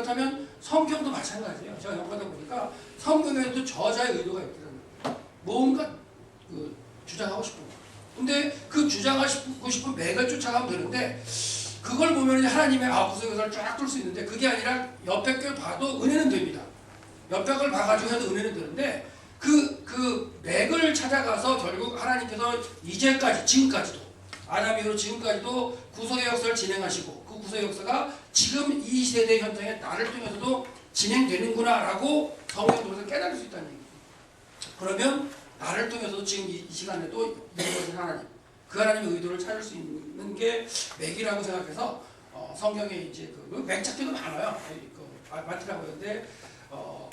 그렇다면 성경도 마찬가지예요. 제가 연구하다 보니까 성경에도 저자의 의도가 있거든요. 뭔가 주장하고 싶은 거. 근데 그 주장하고 싶은 맥을 쫓아가면 되는데 그걸 보면 이제 하나님의 구속에서 쫙 뚫을 수 있는데 그게 아니라 옆에 걸 봐도 은혜는 됩니다. 옆에 걸 봐가지고 해도 은혜는 되는데 그 맥을 찾아가서 결국 하나님께서 이제까지 지금까지도 아담 이후로 지금까지도 구속의 역사를 진행하시고 그 구속의 역사가 지금 이 세대 현장에 나를 통해서도 진행되는구나라고 성경을 통해서 깨달을 수 있다는 얘기예요. 그러면 나를 통해서도 지금 이 시간에도 이루어진 하나님, 그 하나님의 의도를 찾을 수 있는 게 맥이라고 생각해서 성경에 이제 그 맥잡기도 많아요. 마티라고 하는데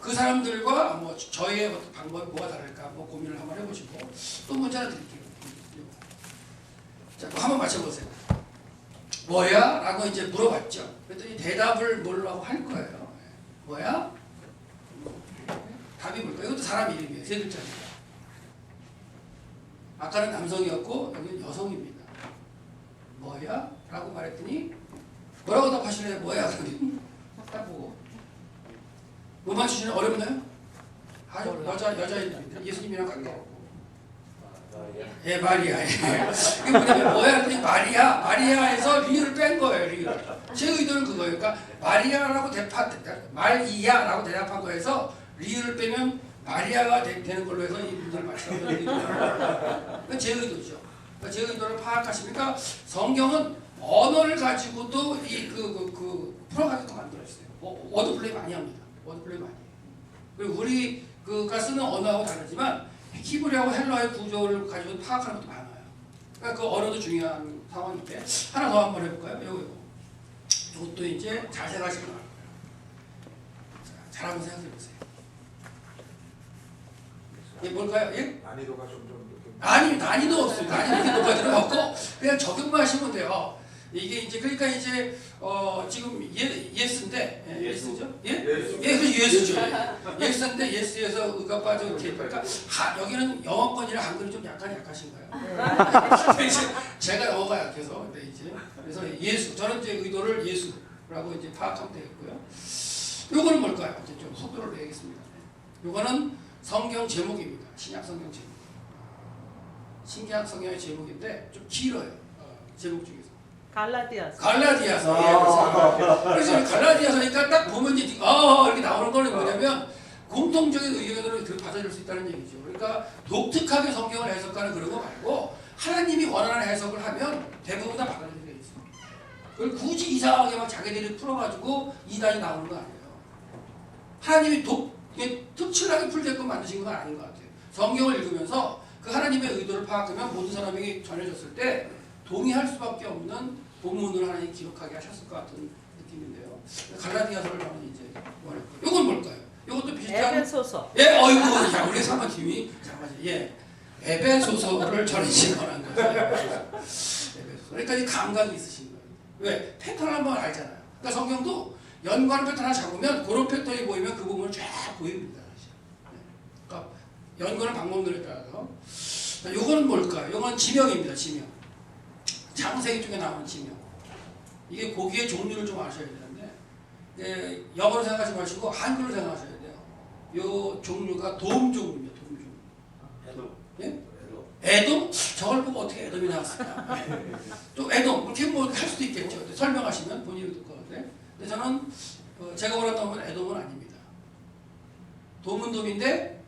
그 사람들과 뭐 저희의 어떤 방법이 뭐가 다를까 뭐 고민을 한번 해보시고 또 문제 하나 드릴게요. 자, 한번 맞춰보세요. 뭐야? 라고 이제 물어봤죠. 그랬더니 대답을 뭐라고 할 거예요. 뭐야? 답이 뭘까요? 이것도 사람 이름이에요. 세 글자입니다. 아까는 남성이었고 여기는 여성입니다. 뭐야? 라고 말했더니 뭐라고 답하실래요? 뭐야? 딱 보고 못 맞추시는 어렵나요? 아주 여자입니다. 예수님이랑 가까웠고 예, 마리아. 이게 뭐냐면 뭐야? 그랬더니 마리아에서 리을을 뺀 거예요. 리을. 제 의도는 그거예요. 그러니까 마리아라고 말이야라고 대답한 거에서 리을을 빼면 마리아가 되는 걸로 해서 이 문제를 맞추는 제 의도죠. 그러니까 제 의도를 파악하시니까 성경은 언어를 가지고도 풀어가게끔 만들어있어요. 워드플레이 많이 합니다. 워드플레이 많이 해요. 그리고 우리가 쓰는 언어하고 다르지만 히브리하고 헬라어의 구조를 가지고 파악하는 것도 많아요. 그러니까 그 언어도 중요한 상황인데 하나 더 한번 해볼까요? 이것도 이제 잘 생각하시면 나올 거예요. 잘 한번 생각해보세요. 이게 뭘까요? 예? 난이도가 좀 아니, 난이도 없습니다. 난이도 이렇게 높아지는 없고 그냥 적용만 하시면 돼요. 이게 이제 그러니까 이제 지금 예스인데 예스죠? 예? 그 예스죠. 예스인데 예스에서 의가 빠져 이렇게 그러니까 여기는 영어권이라 한글이 좀 약하신가요? 제가 영어가 약해서 근데 이제 그래서 예수 저는 이제 의도를 예수라고 이제 파악하면 되겠고요. 요거는 뭘까요? 이제 좀 속도를 내겠습니다. 요거는 성경 제목입니다. 신약 성경 제목. 신약 성경의 제목인데 좀 길어요. 제목 중에서. 갈라디아서. 그래서 갈라디아서니까 딱 보면 이제 이렇게 나오는 거는 뭐냐면 공통적인 의견으로 받아들일 수 있다는 얘기죠. 그러니까 독특하게 성경을 해석하는 그런 거 말고 하나님이 원하는 해석을 하면 대부분 다 받아들이게 돼 있어요. 그걸 굳이 이상하게 막 자기들이 풀어가지고 이단이 나오는 거 아니에요. 하나님이 특출나게 풀게끔 만드신 건 아닌 것 같아요. 성경을 읽으면서 그 하나님의 의도를 파악하면 모든 사람에게 전해졌을 때 동의할 수밖에 없는 본문을 하나님 기록하게 하셨을 것 같은 느낌인데요. 갈라디아서를 저는 이제 원했고, 이건 뭘까요? 이것도 비슷한. 에베소서. 예, 야, 우리 사모님이 잠깐만요. 예, 에베소서를 전해진 거란 거죠. 에베소서. 그러니까 이 감각이 있으신 거예요. 왜? 패턴 한번 알잖아요. 그러니까 성경도 연관 패턴 하나 잡으면 그런 패턴이 보이면 그 부분을 쫙 보입니다. 그러니까 연관의 방법들에 따라서. 이거는 뭘까요? 이건 지명입니다. 지명. 창세기 쪽에 나오는 지명. 이게 고기의 종류를 좀 아셔야 되는데 영어로 생각하지 마시고 한글로 생각하셔야 돼요. 이 종류가 돔 종류입니다. 돔 종류. 애돔. 예? 애돔? 저걸 보고 어떻게 애돔이 나왔을까? 또 애돔 그렇게 뭐 할 수도 있겠죠. 설명하시면 본인이 듣 건데. 근데 저는 제가 원했던 건 애돔은 아닙니다. 돔은 돔인데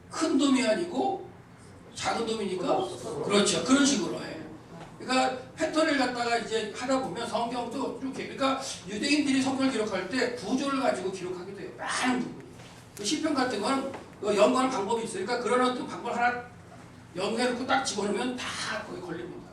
큰 돔이 아니고 작은 돔이니까 그렇죠. 그런 식으로 해. 그러니까 패턴을 갖다가 이제 하다 보면 성경도 이렇게 그러니까 유대인들이 성경을 기록할 때 구조를 가지고 기록하게 돼요. 많은 부분이. 그 시편 같은 건 연구하는 방법이 있어요. 그러니까 그런 어떤 방법 하나 연구해놓고 딱 집어넣으면 다 거기 걸립니다.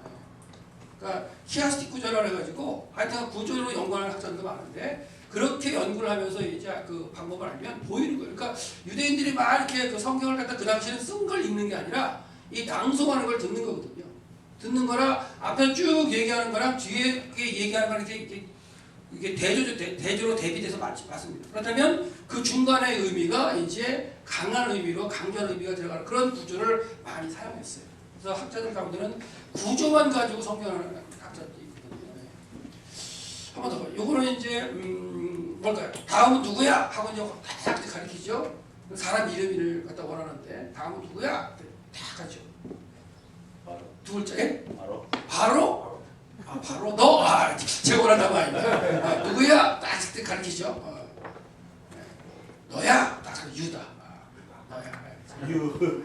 그러니까 히아스틱 구조라 해가지고 하여튼 구조로 연구하는 학자들도 많은데 그렇게 연구를 하면서 이제 그 방법을 알면 보이는 거예요. 그러니까 유대인들이 막 이렇게 그 성경을 갖다 그 당시에는 쓴 걸 읽는 게 아니라 이 낭송하는 걸 듣는 거거든요. 듣는 거랑 앞에 쭉 얘기하는 거랑 뒤에 얘기하는 거랑 이게 대조로 대비돼서 맞습니다. 그렇다면 그 중간의 의미가 이제 강한 의미로 강조한 의미가 들어가는 그런 구조를 많이 사용했어요. 그래서 학자들 가운데는 구조만 가지고 성경을 하는 학자들이 있거든요. 한 번 더. 요거는 이제 뭘까요? 다음은 누구야? 하고 이제 딱 가리키죠. 사람 이름을 갖다 원하는데 다음은 누구야? 딱 하죠. 두 글자에? 바로? 바로 너? 제가 원하는 거 아닙니다. 누구야? 딱 가리키죠. 너야? 딱 유다. 너야. 유.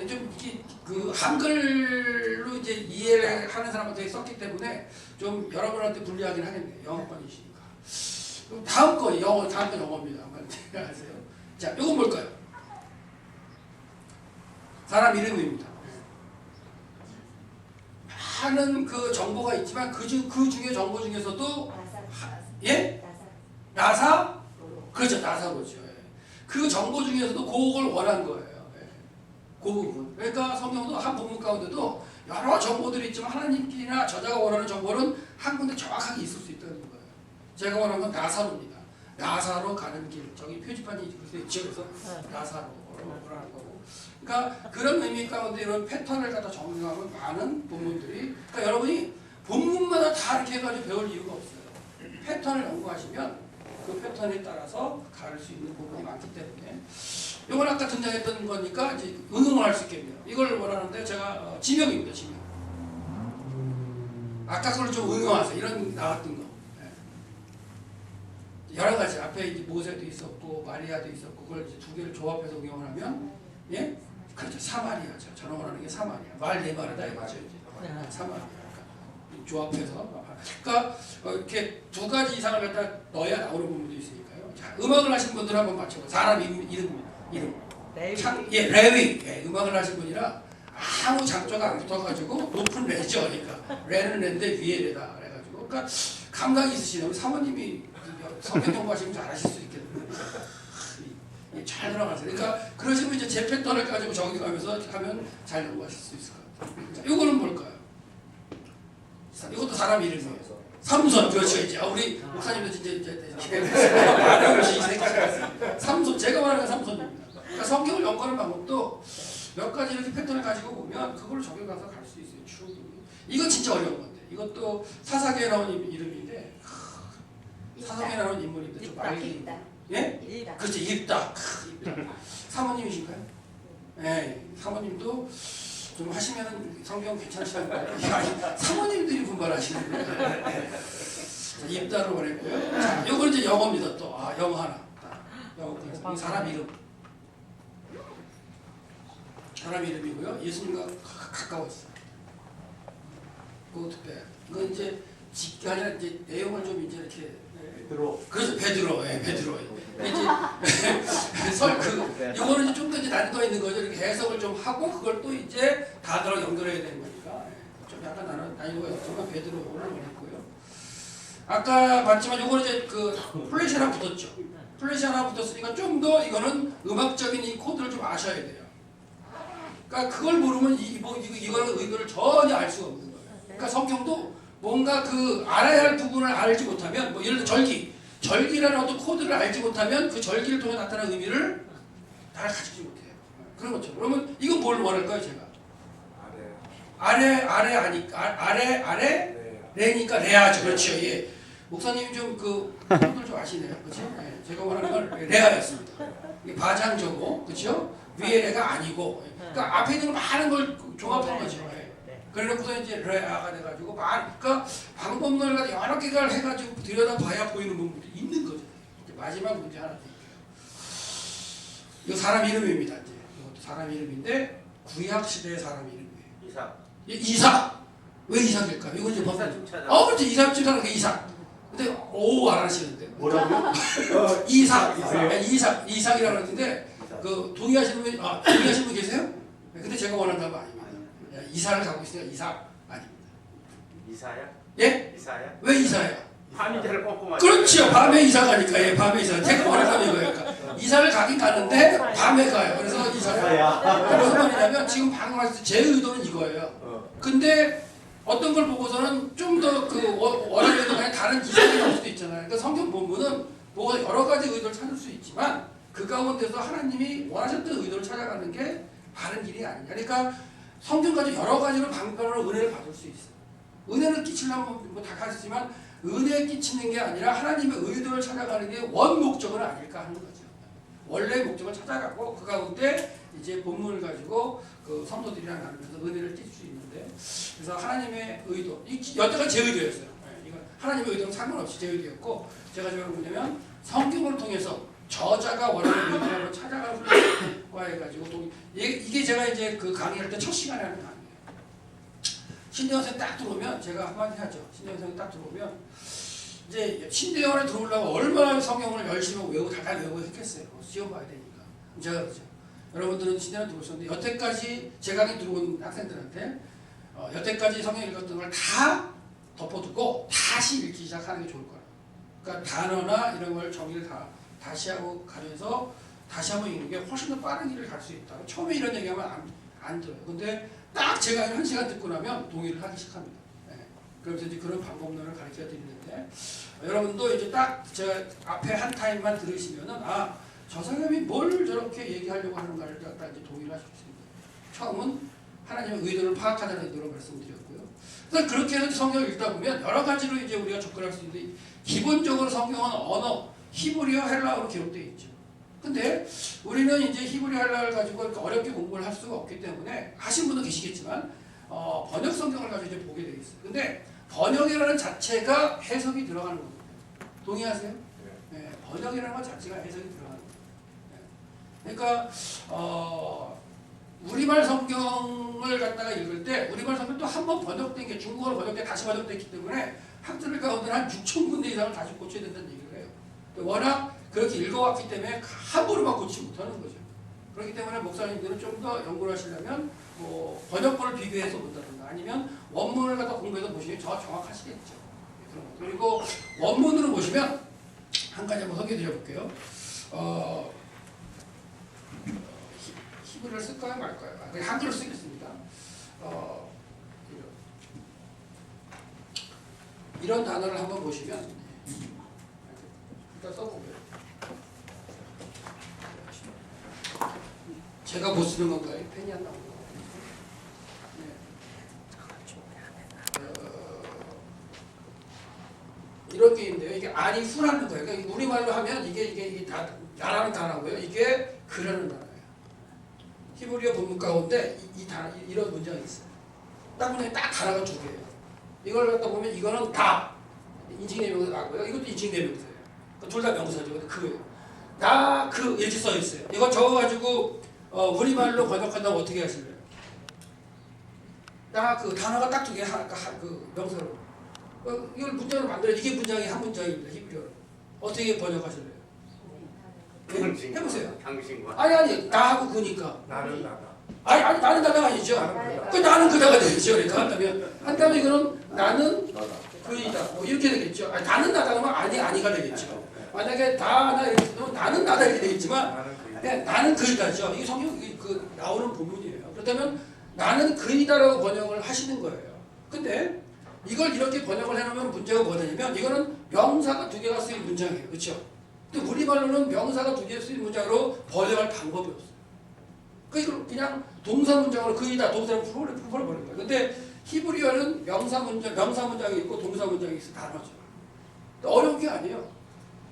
좀 이게 그 한글로 이제 이해를 하는 사람한테 썼기 때문에 좀 여러분한테 불리하긴 하겠네요. 영어권이시니까. 그럼 다음 건 영어입니다. 아세요? 자, 이건 뭘까요? 사람 이름입니다. 많은 그 정보가 있지만 그 중에 정보 중에서도 예? 나사? 그렇죠. 나사로죠. 그 정보 중에서도 그걸 원한 거예요. 그 부분. 그러니까 성경도 한 본문 가운데도 여러 정보들이 있지만 하나님께나 저자가 원하는 정보는 한 군데 정확하게 있을 수 있다는 거예요. 제가 원하는 건 나사로입니다. 나사로 가는 길. 저기 표지판이 그렇게 지어서 나사로 원하는 거고. 그러니까 그런 의미 가운데 이런 패턴을 갖다 적용하면 많은 본문들이. 그러니까 여러분이 본문마다 다 이렇게 해가지고 배울 이유가 없어요. 패턴을 연구하시면 그 패턴에 따라서 갈 수 있는 부분이 많기 때문에. 이건 아까 등장했던 거니까 이제 응용을 할 수 있겠네요. 이걸 원하는데 제가 지명입니다. 지명. 아까 그걸 좀 응용하세요. 이런 나왔던 거. 여러 가지 앞에 이제 모세도 있었고 마리아도 있었고 그걸 이제 두 개를 조합해서 응용을 하면 예 그렇죠. 사마리아죠. 저는 원하는 게 사마리아. 말 네 마리다 이거죠. 사마리아. 조합해서. 그러니까 이렇게 두 가지 이상을 갖다 넣어야 나오는 부분도 있으니까요. 자, 음악을 하신 분들 한번 맞춰봐. 사람 이름입니다. 이름. 레위. 예, 음악을 하신 분이라 아무 장조가 안 붙어가지고 높은 레죠. 그러니까 레는 레인데 위에 레다. 그래가지고 그러니까 감각이 있으시네요. 사모님이 성경 공부하시면 잘하실 수 있겠네요. 잘 들어가세요. 그러니까 그러시면 이제 제 패턴을 가지고 적용하면서 하면 잘 연구하실 수 있을 것 같아요. 자, 이거는 뭘까요? 이것도 사람 이름이에요. 삼손. 그렇죠. 이제 우리 목사님도 이제 삼손. 제가 말하는 삼손입니다. 그러니까 성경을 연구하는 방법도 몇 가지 이렇게 패턴을 가지고 보면 그걸로 적용해서 갈 수 있어요. 충분히. 이거 진짜 어려운 건데. 이것도 사사기에 나온 이름인데 사사기에 나온 인물인데 좀 많이 예? 그렇죠. 입다. 사모님이신가요? 네. 사모님도 좀 하시면은 성경 괜찮으시는 거예요. 사모님들이 분발하시는 거예요. 입다로 보냈고요. 자, 이거 이제 영어입니다. 또 영어 하나. 영어 사람 이름. 사람 이름이고요. 예수님과 가까웠어요. 이건 이제 직가 아니라 이제 내용을 좀 이제 이렇게 베드로. 그래서 베드로. 이제 이거는 좀 더 이제 난이도가 있는 거죠. 이렇게 해석을 좀 하고 그걸 또 이제 다들어 연결해야 되는 거니까 좀 약간 난이도가 있지만 베드로를 원했고요. 아까 봤지만 이거는 이제 그 플래시 하나 붙었죠. 플래시 하나 붙었으니까 좀 더 이거는 음악적인 이 코드를 좀 아셔야 돼요. 그러니까 그걸 모르면 이거를 전혀 알 수가 없는 거예요. 그러니까 성경도 뭔가 그 알아야 할 부분을 알지 못하면 뭐 예를 들어 절기라는 어떤 코드를 알지 못하면 그 절기를 통해 나타나는 의미를 다 가지지 못해요. 그런 것처럼. 그러면 이건 뭘 원할까요, 제가? 레니까 레아죠. 그렇죠. 예. 목사님이 좀 그 코드를 좀 아시네요. 그렇죠? 예. 제가 원하는 건 레아였습니다. 이게 바장저고, 그렇죠? 위에 레가 아니고. 그러니까 앞에 있는 많은 걸 종합한 거죠. 그래놓고서 이제 레아가 돼가지고 그러니까 방법론을 가지고 여러 개를 해가지고 들여다봐야 보이는 부분들이 있는 거죠. 마지막 문제 하나 드릴게요. 이거 사람 이름입니다. 이제 이것도 사람 이름인데 구약 시대의 사람 이름이에요. 이삭. 왜 이삭일까요? 이거 이제 그렇죠. 이삭 사람 이삭. 근데 안 하시는데. 뭐라고요? 이삭이라고 하는데 그 동의하시는 분 계세요? 근데 제가 원하는 답은 아닙니다. 이사를 갖고 있으니까 이삭 아닙니다. 이사야? 예? 이사야? 왜 이사야? 밤이자를 꼼꼼하게. 그렇죠. 밤에 이사 가니까. 예, 밤에 이사. 제가 원하는 이거예요. 그러니까 이사를 가긴 가는데 밤에 가요. 그래서 이사가 무슨 말이냐면 지금 방금 말했을 때 제 의도는 이거예요. 근데 어떤 걸 보고서는 좀 더 그 원하는 의도가 아니라 다른 이삭이 나올 수도 있잖아요. 그러니까 성경 본문은 보고 여러 가지 의도를 찾을 수 있지만 그 가운데서 하나님이 원하셨던 의도를 찾아가는 게 바른 길이 아니냐. 그러니까 성경 가지고 여러 가지로 방편으로 은혜를 받을 수 있어요. 은혜를 끼치려면 뭐 다 가지지만 은혜 끼치는 게 아니라 하나님의 의도를 찾아가는 게 원 목적은 아닐까 하는 거죠. 원래 목적을 찾아가고 그 가운데 이제 본문을 가지고 그 성도들이랑 나누면서 은혜를 띌 수 있는데, 그래서 하나님의 의도, 여태까지 제 의도였어요. 이건 하나님의 의도는 상관없이 제 의도였고, 제가 지금 뭐냐면 성경을 통해서 저자가 원하는 의도를 찾아가는 과 해가지고 또 이게 제가 이제 그 강의할 때 첫 시간에 하는 강의예요. 신대원생 딱 들어오면 제가 한마디 하죠. 신대원생 딱 들어오면 이제 신대원에 들어오려면 얼마나 성경을 열심히 외우고 달달 외우고 했겠어요. 시험 봐야 되니까. 제가 그렇죠. 여러분들은 신대원 들어오셨는데 여태까지 제 강의 들어온 학생들한테 여태까지 성경 읽었던 걸 다 덮어두고 다시 읽기 시작하는 게 좋을 거예요. 그러니까 단어나 이런 걸 정의를 다시 하고 가면서 다시 한번 읽는 게 훨씬 더 빠른 길을 갈 수 있다. 처음에 이런 얘기하면 안 들어요. 근데 딱 제가 1시간 듣고 나면 동의를 하기 시작합니다. 네. 그래서 이제 그런 방법론을 가르쳐 드리는데, 여러분도 이제 딱 제가 앞에 한 타임만 들으시면은 저 사람이 뭘 저렇게 얘기하려고 하는가를 갖다 이제 동의를 하실 수 있습니다. 처음은 하나님의 의도를 파악하자는 의도로 말씀드렸고요. 그래서 그렇게 해서 성경을 읽다 보면 여러 가지로 이제 우리가 접근할 수 있는데, 기본적으로 성경은 언어, 히브리어, 헬라어로 기록되어 있죠. 근데 우리는 이제 히브리 헬라어를 가지고 이렇게 어렵게 공부를 할 수가 없기 때문에, 하신 분도 계시겠지만 번역 성경을 가지고 이제 보게 되어 있어요. 근데 번역이라는 자체가 해석이 들어가는 겁니다. 동의하세요? 네, 번역이라는 것 자체가 해석이 들어가는 겁니다. 네. 그러니까 우리말 성경을 갖다가 읽을 때 우리말 성경 또 한 번 번역된 게 중국어로 번역돼 다시 번역됐기 때문에 학들 가운데 한 6,000군데 이상을 다시 고쳐야 된다는 얘기를 해요. 워낙 그렇게 읽어왔기 때문에 함부로만 고치지 못하는 거죠. 그렇기 때문에 목사님들은 좀 더 연구를 하시려면 뭐 번역본을 비교해서 본다든가 아니면 원문을 갖다 공부해서 보시면 더 정확하시겠죠. 그리고 원문으로 보시면 한 가지 한번 소개해 드려볼게요. 히브리어를 쓸까요 말까요? 한글을 쓰겠습니다. 이런 단어를 한번 보시면 일단 써보고요. 제가 못 쓰는 건가요? 펜이 안 나오는 건가요? 네. 이런 게 있는데요. 이게 아니 후라는 거예요. 그러니까 우리말로 하면 이게 다 나라는 단어고요. 이게 그라는 단어예요. 히브리어 본문 가운데 이런 문장이 있어요. 딱 문장이 딱 단어가 두 개예요. 이걸 갖다 보면 이거는 다 인칭대명사 나고요. 이것도 인칭대명사예요. 둘 다 명사죠. 근데 그거예요. 다 그 이렇게 써 있어요. 이거 적어가지고 우리말로 번역한다면 어떻게 하실래요? 딱 그 단어가 딱 두 개 그 명사로. 이걸 문장으로 만들어. 이게 문장이 한 문장입니다. 히브리어로. 어떻게 번역하실래요? 네? 해보세요. 당신과. 아니 나하고 그니까. 나는 나다. 아니 나는 나다가 아니죠. 나는 그다가 되겠죠. 그러니까 한다면 이거는 나는 그이다. 뭐 이렇게 되겠죠. 나는 나다 그러면 아니가 되겠죠. 만약에 다나 이렇게 되면 나는 나다 이렇게 되겠지만 나는 그이다죠. 이게 성경 그 나오는 본문이에요. 그렇다면 나는 그이다라고 번역을 하시는 거예요. 근데 이걸 이렇게 번역을 해놓으면 문제가 뭐냐면 이거는 명사가 두 개가 쓰인 문장이에요. 그렇죠? 근데 우리말로는 명사가 두 개 쓰인 문장으로 번역할 방법이 없어요. 그러니까 그냥 동사 문장으로 그이다 동사를 풀어버린 거예요. 근데 히브리어는 명사 문장이 있고 동사 문장이 있어 단어죠. 어려운 게 아니에요.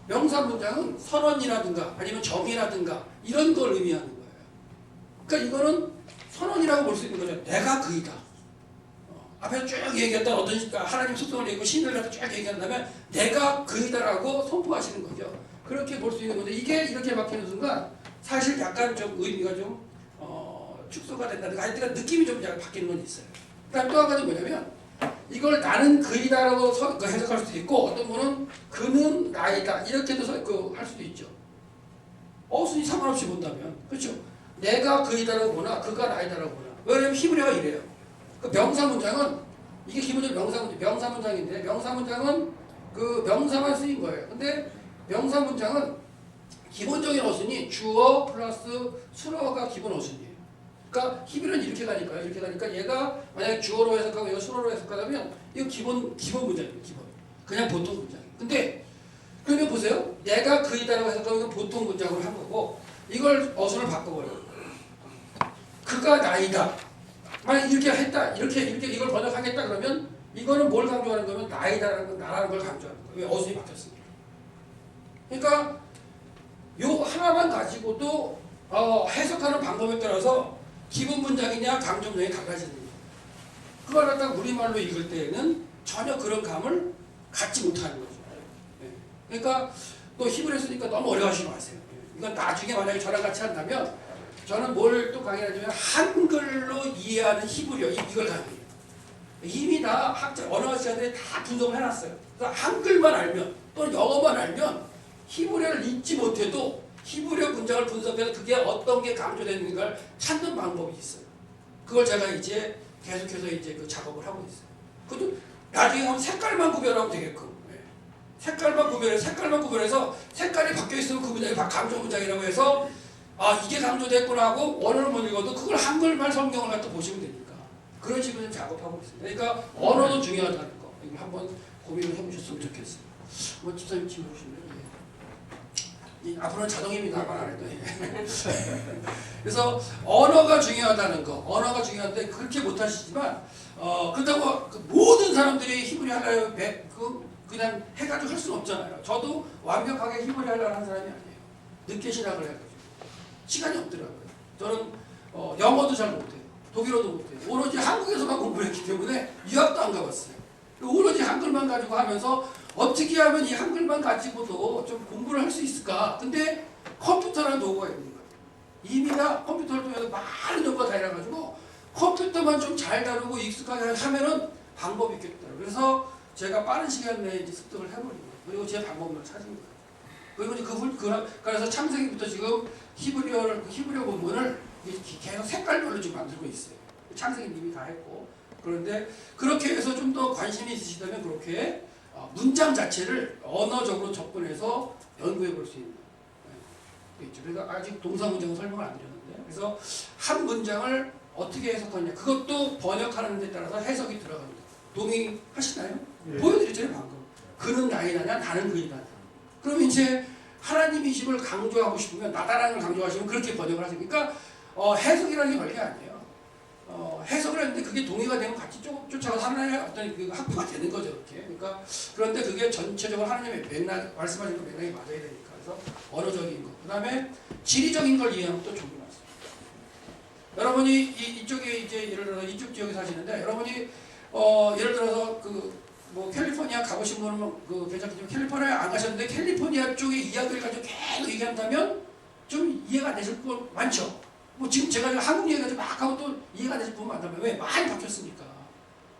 명사 문장은 선언이라든가 아니면 정의라든가 이런 걸 의미하는 거예요. 그러니까 이거는 선언이라고 볼 수 있는 거죠. 내가 그이다. 앞에서 쭉 얘기했던 어떤 하나님 속성을 얘기하고 신을 갖다 쭉 얘기한 다음에 내가 그이다라고 선포하시는 거죠. 그렇게 볼 수 있는 건데 이게 이렇게 막히는 순간 사실 약간 좀 의미가 좀 축소가 된다든가 하여튼 느낌이 좀 약간 바뀌는 건 있어요. 그다음 또 한 가지 뭐냐면 이걸 나는 그이다라고 해석할 수도 있고 어떤 분은 그는 나이다 이렇게도 할 수도 있죠. 어순이 상관없이 본다면 그렇죠. 내가 그이다라고 보나 그가 나이다라고 보나. 왜냐면 히브리어가 이래요. 그 명사 문장은 이게 기본적으로 명사 문장인데 명사 문장은 그 명사만 쓰인 거예요. 근데 명사 문장은 기본적인 어순이 주어 플러스 수어가 기본 어순이에요. 그러니까 히브리어는 이렇게 가니까 얘가 만약에 주어로 해석하고 얘가 수어로 해석하면 이거 기본 문장이에요. 기본. 그냥 보통 문장이에요. 근데 그러면 보세요. 내가 그이다라고 해석하면 보통 문장으로 한 거고 이걸 어순을 바꿔버려요. 그가 나이다. 만약 이렇게 했다. 이렇게 이걸 번역하겠다 그러면 이거는 뭘 강조하는 거면 나이다라는 건 나라는 걸 강조하는 거예요. 왜? 어순이 바뀌었으니까. 그러니까 요 하나만 가지고도 해석하는 방법에 따라서 기본 문장이냐 강조 문장이 달라지는 거예요. 그걸 갖다가 우리말로 읽을 때에는 전혀 그런 감을 갖지 못하는 거죠. 예. 그러니까 또 히브리어 쓰니까 너무 어려워하지 마세요. 예. 이건 나중에 만약에 저랑 같이 한다면 저는 뭘 또 강의하냐면 한글로 이해하는 히브리어 이걸 강의해요. 이미 다 언어학자들이 다 분석을 해놨어요. 그래서 한글만 알면 또는 영어만 알면 히브리어를 읽지 못해도 히브리어 문장을 분석해서 그게 어떤 게 강조되는가를 찾는 방법이 있어요. 그걸 제가 이제 계속해서 이제 그 작업을 하고 있어요. 그것도 나중에 가면 색깔만 구별하면 되게끔. 네. 색깔만 구별해서 색깔이 바뀌어 있으면 그 문장이 강조 문장이라고 해서 이게 강조됐구나 하고 원어를 못 읽어도 그걸 한글만 성경을 갖다 보시면 되니까. 그런 식으로 작업하고 있습니다. 그러니까 언어도 중요하다는 거. 이걸 한번 고민을 해보셨으면 좋겠어요. 뭐 집사님 지금 보시면 앞으로는 자동입니다. 말 안 해도. 그래서 언어가 중요하다는 거. 언어가 중요한데 그렇게 못하시지만 그렇다고 모든 사람들이 히브리 하려고 그냥 해가지고 할 수는 없잖아요. 저도 완벽하게 히브리 하려고 하는 사람이 아니에요. 늦게 시작을 해가지고 시간이 없더라고요. 저는 영어도 잘 못해요. 독일어도 못해요. 오로지 한국에서만 공부했기 때문에 유학도 안 가봤어요. 오로지 한글만 가지고 하면서 어떻게 하면 이 한글만 가지고도 좀 공부를 할 수 있을까? 근데 컴퓨터라는 도구가 있는 거예요. 이미 다 컴퓨터를 통해서 많은 정보가 다 이래가지고 컴퓨터만 좀 잘 다루고 익숙하게 하면은 방법이 있겠다. 그래서 제가 빠른 시간 내에 이제 습득을 해버린 거예요. 그리고 제 방법을 찾은 거예요. 그리고 이제 그래서 창세기부터 지금 히브리어 본문을 계속 색깔별로 지금 만들고 있어요. 창세기님이 다 했고. 그런데 그렇게 해서 좀 더 관심이 있으시다면 그렇게 문장 자체를 언어적으로 접근해서 연구해 볼 수 있는 있죠. 그러니까 아직 동사 문장은 설명을 안 드렸는데, 그래서 한 문장을 어떻게 해석하느냐, 그것도 번역하는 데 따라서 해석이 들어갑니다. 동의하시나요? 네. 보여드렸잖아요 방금. 그는 나이나냐, 나는 그이다. 그럼 이제 하나님이심을 강조하고 싶으면, 나다라는 걸 강조하시면 그렇게 번역을 하세요. 그러니까 해석이라는 게 별게 아니에요. 해석을 했는데 그게 동의가 되면 같이 쫓아가서 하나님의 어떤 그 학부가 되는 거죠. 이렇게. 그러니까 그런데 그게 전체적으로 하나님의 맥락, 말씀하신 그 맥락이 맞아야 되니까. 그래서 언어적인 것. 그 다음에 지리적인 걸 이해하면 또 좋은 말씀. 여러분이 이쪽에 이제 예를 들어서 이쪽 지역에 사시는데, 여러분이 예를 들어서 뭐 캘리포니아 가보신 분은 괜찮겠지만 캘리포니아에 안 가셨는데 캘리포니아 쪽의 이야기를 가지고 계속 얘기한다면 좀 이해가 안 되실 거 많죠. 뭐 지금 제가 한국 얘기 가지고 막 하고 또 이해가 안 되실 부분 많다면 왜? 많이 바뀌었으니까.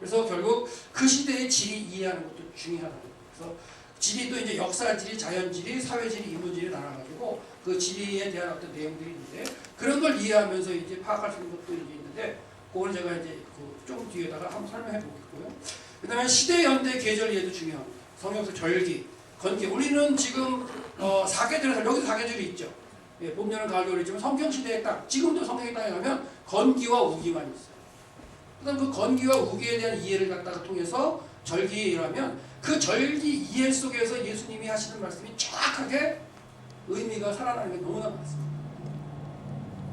그래서 결국 그 시대의 지리 이해하는 것도 중요하다는 거예요. 그래서 지리도 이제 역사지리, 자연지리, 사회지리, 인문지리 나눠가지고 그 지리에 대한 어떤 내용들이 있는데, 그런 걸 이해하면서 이제 파악할 수 있는 것도 이제 있는데, 그걸 제가 이제 좀 뒤에다가 한번 설명해 보겠고요. 그 다음에 시대, 연대, 계절 이해도 중요합니다. 성경에서 절기, 건기. 우리는 지금 사계절에서 여기도 사계절이 있죠. 예, 봄, 여름, 가을, 겨울이지만 성경 시대에 딱 지금도 성경에 땅에 가면 건기와 우기만 있어요. 그다음 그 건기와 우기에 대한 이해를 갖다가 통해서 절기라면 그 절기 이해 속에서 예수님이 하시는 말씀이 정확하게 의미가 살아나는 게 너무나 많습니다.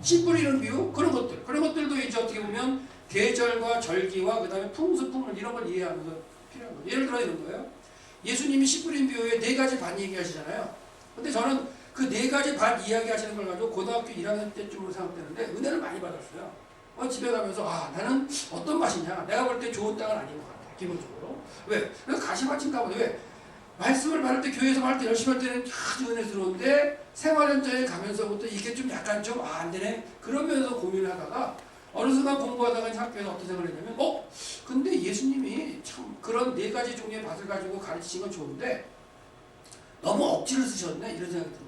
씨 뿌리는 비유, 그런 것들도 이제 어떻게 보면 계절과 절기와 그 다음에 풍수, 풍물 이런 걸 이해하면서 필요한 거예요. 예를 들어 이런 거예요. 예수님이 씨 뿌린 비유에 4가지 반 얘기하시잖아요. 근데 저는 그 4가지 반 이야기 하시는 걸 가지고 고등학교 1학년 때쯤으로 생각되는데 은혜를 많이 받았어요. 집에 가면서 나는 어떤 맛이냐, 내가 볼 때 좋은 땅은 아닌 것 같아, 기본적으로. 왜? 그래서 가시밭인가 보네. 왜? 말씀을 받을 때, 교회에서 받을 때 열심히 할 때는 아주 은혜스러운데 생활현장에 가면서부터 이게 좀 약간 좀 안 되네, 그러면서 고민을 하다가 어느 순간 공부하다가 학교에서 어떤 생각을 했냐면 근데 예수님이 참 그런 4가지 종류의 밭을 가지고 가르치신 건 좋은데 너무 억지를 쓰셨네, 이런 생각이 들어요.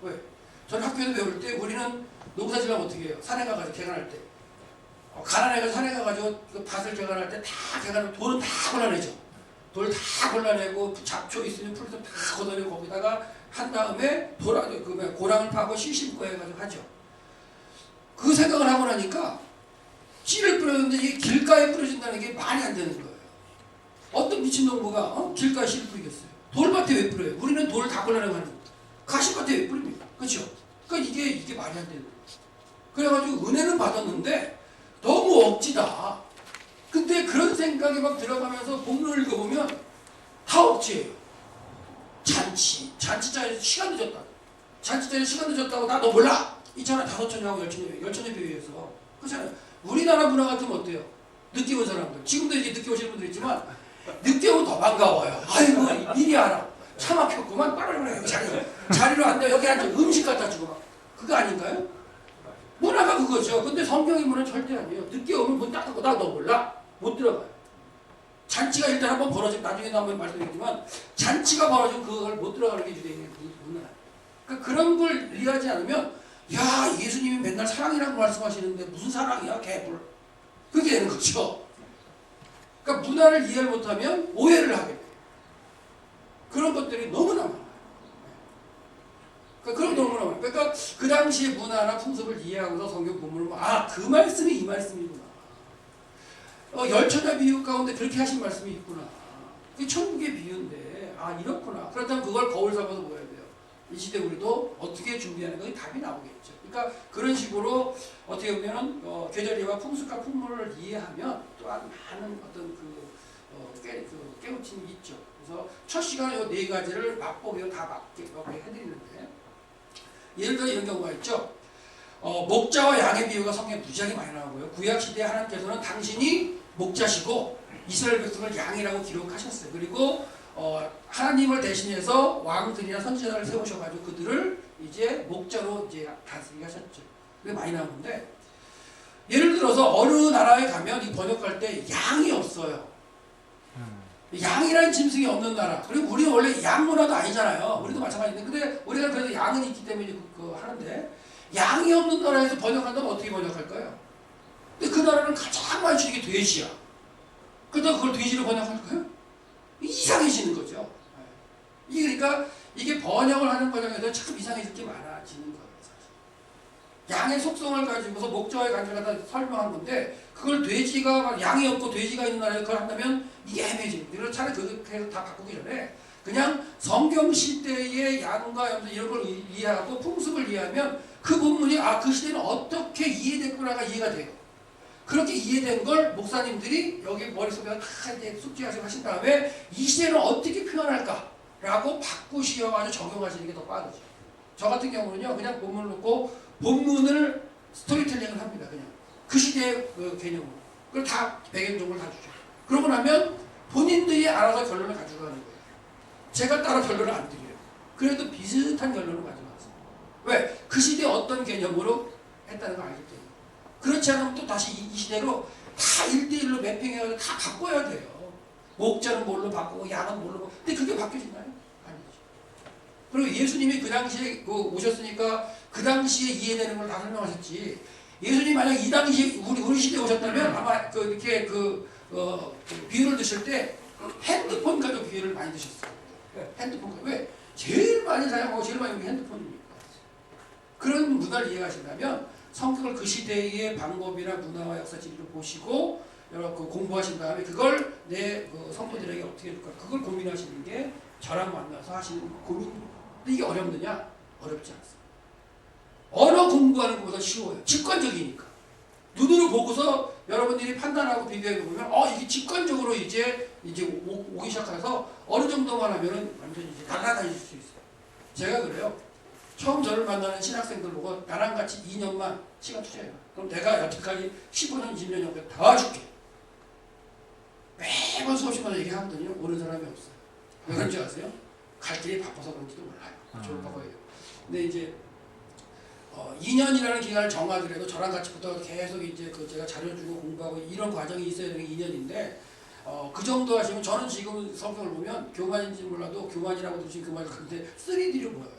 왜? 저는 학교에서 배울 때 우리는 농사지면 어떻게 해요? 산에 가가지고 개간할 때. 가난해가지고 산에 가가지고 그 밭을 개간할 때 다 개간하면 돌은 다 골라내죠. 돌 다 골라내고 잡초 있으면 풀도 다 걷어내고 거기다가 한 다음에 고랑을 파고 씨 심고 해가지고 하죠. 그 생각을 하고 나니까 씨를 뿌렸는데 이게 길가에 뿌려진다는 게 말이 안 되는 거예요. 어떤 미친농부가 길가에 씨를 뿌리겠어요? 돌밭에 왜 뿌려요? 우리는 돌 다 골라내고 하는 거예요. 가시밭에 왜 뿌립니까? 그렇죠? 그러니까 이게 말이 안 되는 거예요. 그래가지고 은혜는 받았는데 너무 억지다. 근데 그런 생각이 막 들어가면서 본문을 읽어보면 다 억지예요. 잔치자리에서 시간 늦었다. 잔치자리에서 시간 늦었다고 나 너 몰라? 있잖아 5천년하고 10천년 비교해서. 그렇잖아요. 우리나라 문화 같으면 어때요? 늦게 온 사람들. 지금도 이제 늦게 오시는 분들 있지만 늦게 오면 더 반가워요. 아이고 미리 알아. 차 막혔구만. 빠르르 자리로 앉아 여기 앉아 음식 갖다 주고 막. 그거 아닌가요? 문화가 그거죠. 근데 성경의 문화는 절대 아니에요. 늦게 오면 문 딱 닫고 나 너 몰라? 못 들어가요. 잔치가 일단 한번 벌어지면 나중에도 한번 말씀드리지만 잔치가 벌어지면 그걸 못 들어가는 게 유대인의 문화예요. 그러니까 그런 걸 이해하지 않으면 야 예수님이 맨날 사랑이라고 말씀하시는데 무슨 사랑이야 개불. 그게 되는 거죠. 그러니까 문화를 이해를 못하면 오해를 하게 돼요. 그런 것들이 너무나 많아요. 그런 너무나 많아요. 그러니까 그 당시의 문화나 풍습을 이해하고서 성경 본문을 그 말씀이 이 말씀이구나. 열처자 비유 가운데 그렇게 하신 말씀이 있구나. 그게 천국의 비유인데 이렇구나. 그렇다면 그걸 거울 삼아서 보여야 돼요. 이 시대 우리도 어떻게 준비하는 거 답이 나오겠죠. 그러니까 그런 식으로 어떻게 보면은 계절이와 풍습과 풍물을 이해하면 또한 많은 어떤 깨우침이 있죠. 그래서 첫 시간에 이 네 가지를 맛보기로 다 맞게 해드리는데 예를 들어 이런 경우가 있죠. 목자와 양의 비유가 성경에 무지하게 많이 나오고요. 구약 시대에 하나님께서는 당신이 목자시고 이스라엘 백성을 양이라고 기록하셨어요. 그리고 하나님을 대신해서 왕들이나 선지자를 세우셔가지고 그들을 이제 목자로 이제 다스리게 하셨죠. 그게 많이 나오는데 예를 들어서 어느 나라에 가면 이 번역할 때 양이 없어요. 양이라는 짐승이 없는 나라. 그리고 우리는 원래 양 문화도 아니잖아요. 우리도 마찬가지인데 근데 우리가 그래도 양은 있기 때문에 하는데 양이 없는 나라에서 번역한다면 어떻게 번역할까요? 근데 그 나라는 가장 많이 주는 게 돼지야. 그렇다고 그걸 돼지로 번역할까요? 이상해지는 거죠. 그러니까 이게 번역을 하는 과정에서 참 이상해질 게 많아지는 거예요. 사실. 양의 속성을 가지고서 목자와의 관계를 갖다 설명한 건데 그걸 돼지가 양이 없고 돼지가 있는 나라에 그걸 한다면 이게 애매해집니다. 그래서 차라리 그렇게 해서 다 바꾸기 전에 그냥 성경 시대의 양과 염소 이런 걸 이해하고 풍습을 이해하면 그 본문이 그 시대는 어떻게 이해됐구나가 이해가 돼요. 그렇게 이해된 걸 목사님들이 여기 머릿속에 다 이제 숙지하시고 하신 다음에 이 시대는 어떻게 표현할까라고 바꾸시어가지고 적용하시는 게 더 빠르죠. 저 같은 경우는요 그냥 본문을 놓고 본문을 스토리텔링을 합니다. 그냥 그 시대의 그 개념으로. 그걸 다 배경 정보를 다 주죠. 그러고 나면 본인들이 알아서 결론을 가져가는 거예요. 제가 따로 결론을 안 드려요. 그래도 비슷한 결론을 가져가세요. 왜? 그 시대에 어떤 개념으로 했다는 걸 알기 때문에. 그렇지 않으면 또 다시 이 시대로 다 1대1로 매핑해가지고 다 바꿔야 돼요. 목자는 뭘로 바꾸고 양은 뭘로 바꾸고. 근데 그게 바뀌어지나요? 아니죠. 그리고 예수님이 그 당시에 오셨으니까 그 당시에 이해되는 걸 다 설명하셨지. 예수님이 만약 이 당시에 우리 시대에 오셨다면 아마 이렇게 비유를 드실 때 핸드폰 가지고 비유를 많이 드셨어요. 핸드폰 가지고. 왜? 제일 많이 사용하고 제일 많이用게 핸드폰입니다. 그런 문화를 이해하신다면 성경을 그 시대의 방법이나 문화와 역사 지리를 보시고 여러분 공부하신 다음에 그걸 내 성도들에게 어떻게 해줄까 그걸 고민하시는 게 저랑 만나서 하시는 고민입니다. 근데 이게 어렵느냐? 어렵지 않습니다. 언어 공부하는 것보다 쉬워요. 직관적이니까. 눈으로 보고서 여러분들이 판단하고 비교해 보면 이게 직관적으로 이제 오기 시작해서 어느 정도만 하면은 완전히 이제 날아다닐 수 있어요. 제가 그래요. 처음 저를 만나는 신학생들 보고 나랑 같이 2년만 시간 투자해요. 그럼 내가 여태까지 15년, 20년 정도 다 줄게. 매번 수업시마다 얘기하거든요. 오는 사람이 없어요. 왜 그런지 아세요? 갈 길이 바빠서 그런지도 몰라요. 졸업하고 해요. 근데 이제 2년이라는 기간을 정하더라도 저랑 같이 붙어 계속 이제 제가 자료 주고 공부하고 이런 과정이 있어야 되는 게 2년인데 그 정도 하시면 저는 지금 성경을 보면 교만인지 몰라도 교만이라고 드신 그 말이 근데 3D로 보여요.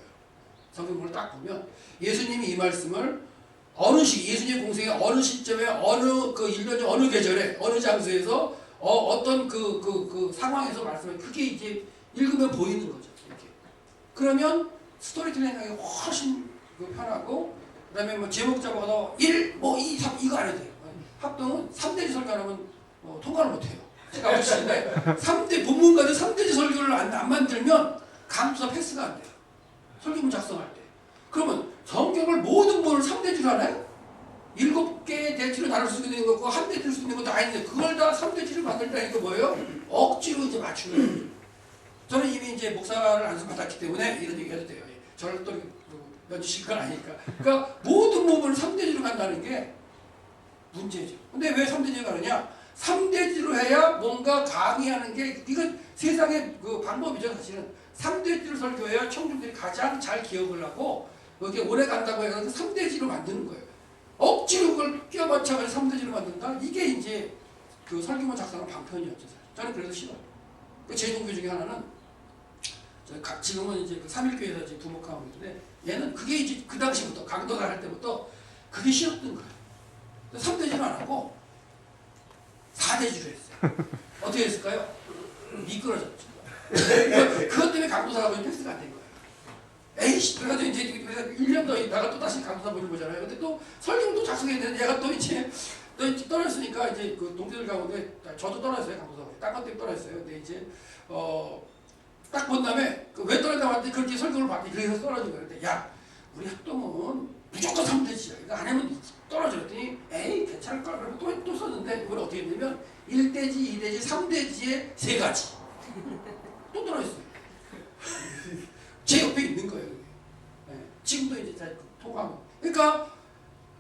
성경을 딱 보면 예수님이 이 말씀을 예수님 공생의 어느 시점에 어느 그 1년 중 어느 계절에 어느 장소에서 어떤 그 상황에서 말씀을 그게 이제 읽으면 보이는 거죠. 이렇게. 그러면 스토리텔링하기 훨씬 편하고 그다음에 뭐 제목 잡아서 1, 2, 3 이거 안 해도 돼요. 합동은 3대지 설교하면 통과를 못 해요. 제가 보시는데 3대 본문까지 3대지 설교를 안 만들면 강투사 패스가 안 돼요. 설교문 작성할 때. 그러면 성경을 모든 본을 3대지로 하나요? 7개의 대지로 나눌 수 있는 것과 한 대지로 수 있는 것도 아닌데 그걸 다 3대지를 만들다니까 뭐예요? 억지로 이제 맞추는 거예요. 저는 이미 이제 목사를 안수받았기 때문에 이런 얘기 해도 돼요. 저를 또 면주실 건 아니니까. 그러니까 모든 부분을 3대지로 간다는 게 문제죠. 근데 왜 3대지로 가느냐? 3대지로 해야 뭔가 강의하는 게 이건 세상의 그 방법이죠. 사실은 3대지로 설교해야 청중들이 가장 잘 기억을 하고 이렇게 오래 간다고 해서 3대지로 만드는 거예요. 억지로 그걸 끼워 맞춰서 3대지로 만든다? 이게 이제 그 설교문 작성하는 방편이었죠. 사실. 저는 그래서 싫어요. 제 종교 중에 하나는 지금은 이제 그 3일교회에서 지금 부목하고 있는데 얘는 그게 이제 그 당시부터 강도가 할 때부터 그게 싫었던 거예요. 3대지로 안 하고 4대지로 했어요. 어떻게 했을까요? 미끄러졌죠. 그것 때문에 강도사가 패스가 안 된 거예요. 에이씨, 그래가지고 이제 1년 더 있다가 또 다시 강도사 보는 거잖아요. 근데 또 설교도 작성해야 되는데 얘가 또 이제 떨어졌으니까 이제 그 동료들 가운데 저도 떨어졌어요. 강도사. 딴 것 때문에 떨어졌어요. 근데 이제 딱 본 다음에 왜 떨어졌다고 했더니 그렇게 설교를 받기 그래서 떨어진 거예요. 근데 야, 우리 학동은 무조건 3대지야. 이거 안 하면 떨어져. 그랬더니 에이 괜찮을 걸. 그러면 또 썼는데 이걸 어떻게 했냐면 1대지, 2대지, 3대지의 3가지. 또 떨어졌어요. 제 옆에 있는 거예요. 네. 지금도 이제 잘 통과하고. 그러니까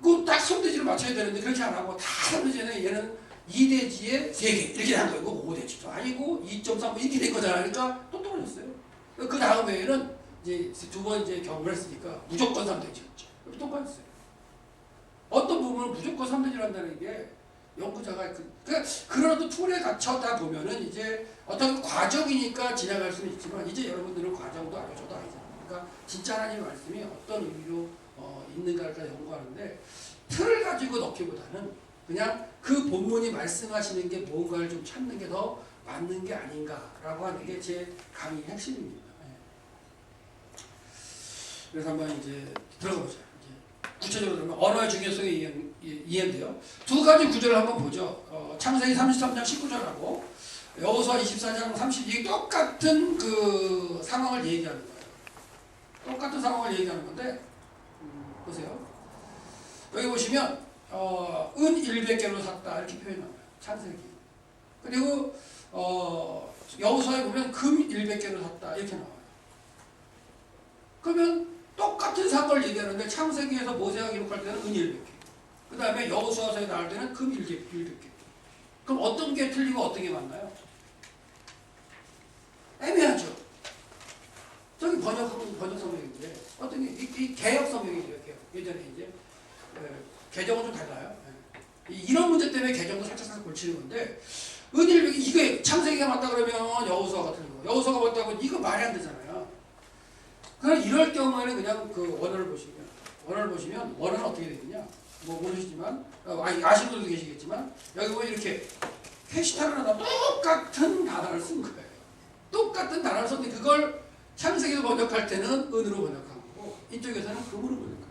그 딱 3대지를 맞춰야 되는데 그렇게 안 하고 다 3대지는 얘는 2대지에 3개 이렇게 한 거고 5대지도 아니고 2.3 이렇게 된 거잖아요. 그러니까 또 떨어졌어요. 그 다음에는 이제 2번 이제 경험을 했으니까 무조건 3대지였죠. 똑같았어요. 어떤 부분은 무조건 3대지를 한다는 게 연구자가 그런 툴에 갇혀다 보면은 이제 어떤 과정이니까 지나갈 수는 있지만 이제 여러분들은 과정도 아니고 저도 아니잖아요. 그러니까 진짜 하나님의 말씀이 어떤 의미로 있는가를 연구하는데 틀을 가지고 넣기보다는 그냥 그 본문이 말씀하시는 게 뭔가를 좀 찾는 게 더 맞는 게 아닌가라고 하는 게 제 강의의 핵심입니다. 그래서 한번 이제 들어가 보죠. 구체적으로 그러면 언어의 중요성의 이해인데요. 두 가지 구절을 한번 보죠. 창세기 33장 19절하고 여호수아 24장 32절 똑같은 그 상황을 얘기하는 거예요. 똑같은 상황을 얘기하는 건데 보세요. 여기 보시면 은 100개로 샀다 이렇게 표현합니다. 창세기. 그리고 여호수아에 보면 금 100개로 샀다 이렇게 나와요. 그러면 똑같은 사건을 얘기하는데 창세기에서 모세가 기록할 때는 은 100개. 그 다음에 여호수아서에 나올 때는 금 100개. 그럼 어떤 게 틀리고 어떤 게 맞나요? 애매하죠. 저기 번역 성경인데 어떤 게 이 개역 성경이죠. 예전에 이제 개정은 좀 달라요. 이런 문제 때문에 개정도 살짝 골치는 건데 은 100개 이게 창세기가 맞다 그러면 여호수아가 틀린 거. 여호수아가 맞다고 이거 말이 안 되잖아요. 그럼 이럴 경우에는 그냥 그 원어를 보시면 원어는 어떻게 되느냐? 뭐 모르시지만 아시는 분도 계시겠지만 여기 보면 이렇게 캐시타를 하나 똑같은 단어를 쓴 거예요. 똑같은 단어를 썼는데 그걸 창세기로 번역할 때는 은으로 번역하고 이쪽에서는 금으로 번역하고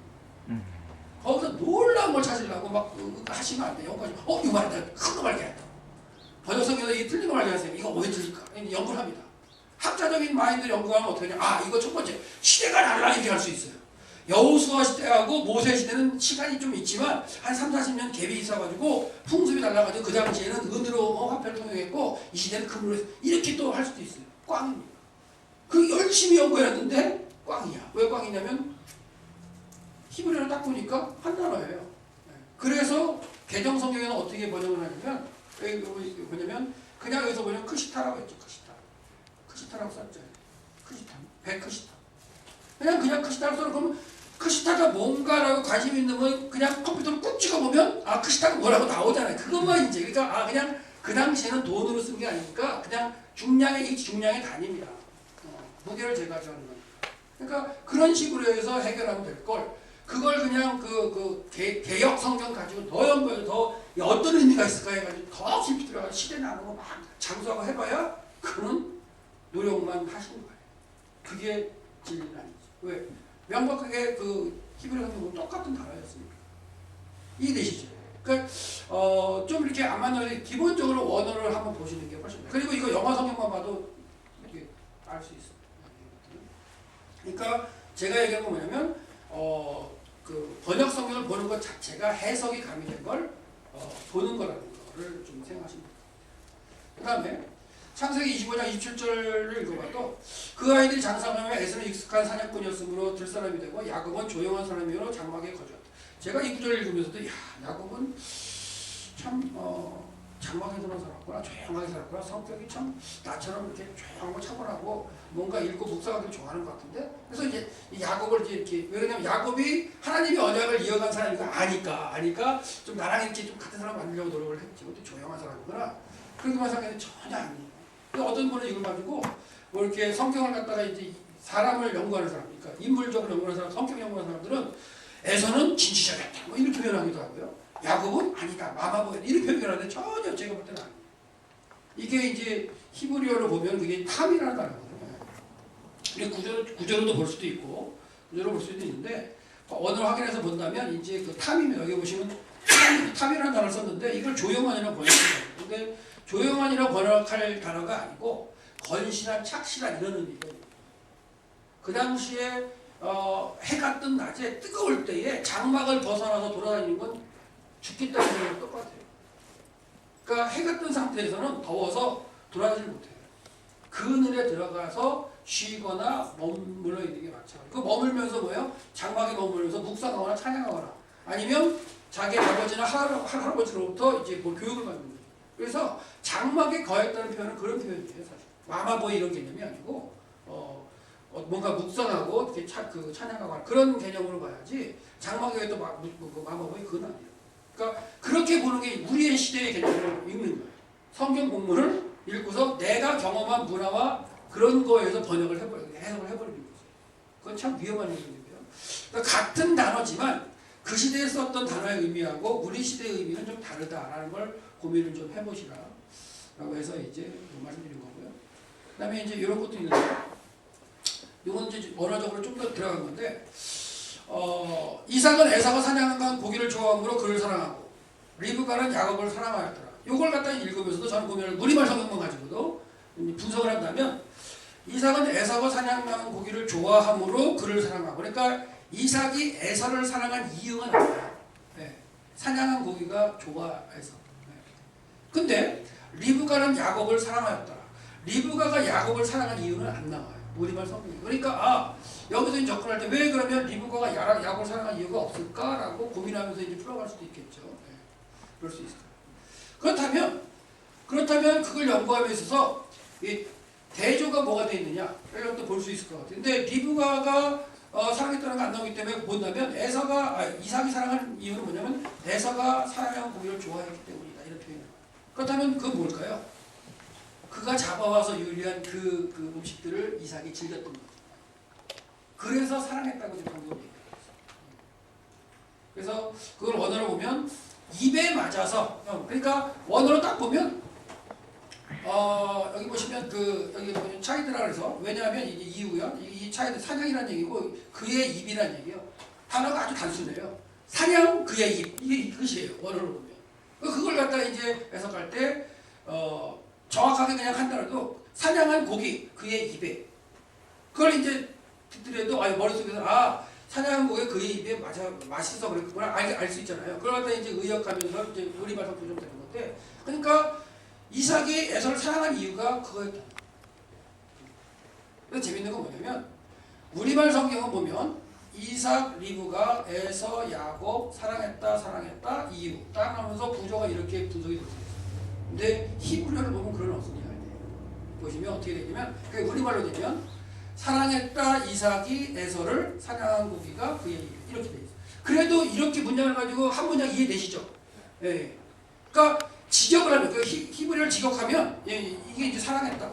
거기서 놀라운 걸 찾으려고 막 하시면 안 돼요. 여기까지 이거 말이다. 큰 거 발견했다. 번역성에서 이 틀린 거 발견했어요. 이거 왜 틀릴까? 연구를 합니다. 학자적인 마인드 연구하면 어떻게 하냐? 이거 첫 번째 시대가 달라 이렇게 할 수 있어요. 여호수아 시대하고 모세 시대는 시간이 좀 있지만 한 3, 40년 갭이 있어가지고 풍습이 달라가지고 그 당시에는 은으로 화폐를 통용했고 이 시대는 금으로 해서 이렇게 또 할 수도 있어요. 꽝입니다. 그 열심히 연구했는데 꽝이야. 왜 꽝이냐면 히브리어를 딱 보니까 한 단어예요. 그래서 개정 성경에는 어떻게 번역을 하냐면 뭐냐면 그냥 여기서 보면 크시타라고 했죠. 크시타라고 썼죠. 크시타, 백크시타. 그냥 크시타라고 써서 그러면 크시타가 뭔가라고 관심 있는 건 그냥 컴퓨터로 꾹 찍어보면 크시타가 뭐라고 나오잖아요. 그것만 이제 그러니까 그냥 그 당시에는 돈으로 쓴 게 아니니까 그냥 중량의 단위입니다. 무게를 재가지하는 거니까. 그러니까 그런 식으로 해서 해결하면 될 걸. 그걸 그냥 개역 성경 가지고 더 연구해서 더 어떤 의미가 있을까 해가지고 더 깊이 들어가서 시대 나누고 막 장수하고 해봐야 그런 노력만 하시는 거예요. 그게 진리는 아니죠. 왜? 명백하게 그 히브리 성경은 똑같은 단어였으니까. 이해되시죠? 그러니까 좀 이렇게 안 맞는 기본적으로 원어를 한번 보시는 게 훨씬 돼요. 그리고 이거 영어 성경만 봐도 이렇게 알 수 있어요. 그러니까 제가 얘기한 건 뭐냐면 그 번역 성경을 보는 것 자체가 해석이 가미된 걸 보는 거라는 거를 좀 생각하시면 됩니다. 그 다음에 창세기 25장 27절을 읽어봐도 그 아이들이 장성하며 에서는 익숙한 사냥꾼이었으므로 들사람이 되고 야곱은 조용한 사람이요 장막에 거주했다. 제가 이 구절을 읽으면서도 야곱은 참 장막에서만 살았구나, 조용하게 살았구나, 성격이 참 나처럼 이렇게 조용하고 차분하고 뭔가 읽고 묵상하기를 좋아하는 것 같은데, 그래서 이제 이 야곱을 이렇게, 왜냐면 야곱이 하나님의 언약을 이어간 사람이니까 아니까 좀 나랑 이렇게 좀 같은 사람 만들려고 노력을 했지. 그것도 조용한 사람이구나. 그렇게만 생각했는데 전혀 아니에요. 어떤 분은 이걸 가지고 뭐 이렇게 성경을 갖다가 이제 사람을 연구하는 사람, 그러니까 인물적으로 연구하는 사람, 성격 연구하는 사람들은 에서는 진취적이었다, 뭐 이렇게 표현하기도 하고요. 야곱은 아니다, 마마보였다, 이렇게 표현하는데 전혀 제가 볼 때는 아니에요. 이게 이제 히브리어로 보면 그게 탐이라는 단어거든요. 이게 구조로도 볼 수도 있고 구조로 볼 수도 있는데 언어를 확인해서 본다면 이제 그 탐이면 여기 보시면 탐이라는 단어를 썼는데 이걸 조용한이라고 번역해요. 근데 조용한이라고 번역할 단어가 아니고 건실한, 착실한 이런 의미거든요. 그 당시에 해가 뜬 낮에 뜨거울 때에 장막을 벗어나서 돌아다니는 건 죽겠다는 생각이 똑같아요. 그러니까 해가 뜬 상태에서는 더워서 돌아다니지 못해요. 그늘에 들어가서 쉬거나 머물러 있는 게 마찬가지예요. 그 머물면서 뭐예요? 장막에 머물면서 묵상하거나 찬양하거나 아니면 자기 아버지나 할아버지로부터 이제 뭐 교육을 받는 거예요. 그래서 장막에 거했다는 표현은 그런 표현이에요. 사실 마마보이 이런 개념이 아니고 뭔가 묵상하고 이렇게 찬양하거나 그런 개념으로 봐야지 장막에 또 마마보이 그건 아니에요. 그러니까 그렇게 보는 게 우리의 시대의 개념을 읽는 거예요. 성경 본문을 읽고서 내가 경험한 문화와 그런 거에서 해석을 해버리는 거죠. 그건 참 위험한 얘기예요. 그러니까 같은 단어지만 그 시대에 썼던 단어의 의미하고 우리 시대의 의미는 좀 다르다라는 걸 고민을 좀 해보시라라고 해서 이제 말씀드린 거고요. 그다음에 이제 이런 것도 있는데, 이건 이제 언어적으로 좀 더 들어간 건데, 이삭은 에사가 사냥한 고기를 좋아함으로 그를 사랑하고 리브가는 야곱을 사랑하였더라. 이걸 갖다 읽으면서도 저는 보면 우리말 성경만 가지고도 분석을 한다면 이삭은 에사가 사냥한 고기를 좋아함으로 그를 사랑하고, 그러니까 이삭이 에사를 사랑한 이유는 아니에요. 네. 사냥한 고기가 좋아해서. 네. 근데 리브가는 야곱을 사랑하였더라. 리브가가 야곱을 사랑한 이유는 안 나와요. 우리말 성경에. 그러니까 여기서 접근할 때 왜 그러면 리브가가 야곱을 사랑한 이유가 없을까라고 고민하면서 이제 풀어갈 수도 있겠죠. 네. 그럴 수 있어요. 그렇다면 그걸 연구함에 있어서 이 대조가 뭐가 되어 있느냐 이런 것도 볼 수 있을 것 같아요. 근데 리브가가 사랑했다는 게 안 나오기 때문에 뭔다면 이삭이 사랑하는 이유는 뭐냐면 에서가 사랑한 고기를 좋아했기 때문이다, 이런 표현이에요. 그렇다면 그건 뭘까요? 그가 잡아와서 요리한 그 음식들을 이삭이 즐겼던 거죠. 그래서 사랑했다고 지금 방금 얘기했어요. 그래서 그걸 원어로 보면 입에 맞아서, 그러니까 원어로 딱 보면 여기 보시면 여기 보면 차이드라 그래서, 왜냐하면 이게 이유고요. 이 차이드 사냥이라는 얘기고 그의 입이라는 얘기예요. 단어가 아주 단순해요. 사냥 그의 입, 이게 끝이에요. 원어로 보면. 그걸 갖다가 이제 해석할 때 정확하게 그냥 한다라도 사냥한 고기 그의 입에, 그걸 이제 듣더라도 머릿속에서 사냥한 고기 그의 입에 맛있어 그랬구나 알 수 있잖아요. 그걸 갖다 이제 의역하면서 이제 우리말 성격 좀 되는 건데, 그러니까 이삭이 에서를 사랑한 이유가 그거였다. 그래서 재밌는 건 뭐냐면 우리말 성경을 보면 이삭, 리브가, 에서, 야곱 사랑했다 이유 딱 하면서 구조가 이렇게 분석이 되어 있어요. 근데 히브리어를 보면 그런 없으니 보시면 어떻게 되냐면 우리말로 되면 사랑했다 이삭이 에서를 사냥한 고기가 그의 이유 이렇게 되어 있어요. 그래도 이렇게 문장을 가지고 한 문장 이해되시죠? 예. 그러니까 직역을 하면 그 히브리어를 직역하면 이게 이제 사랑했다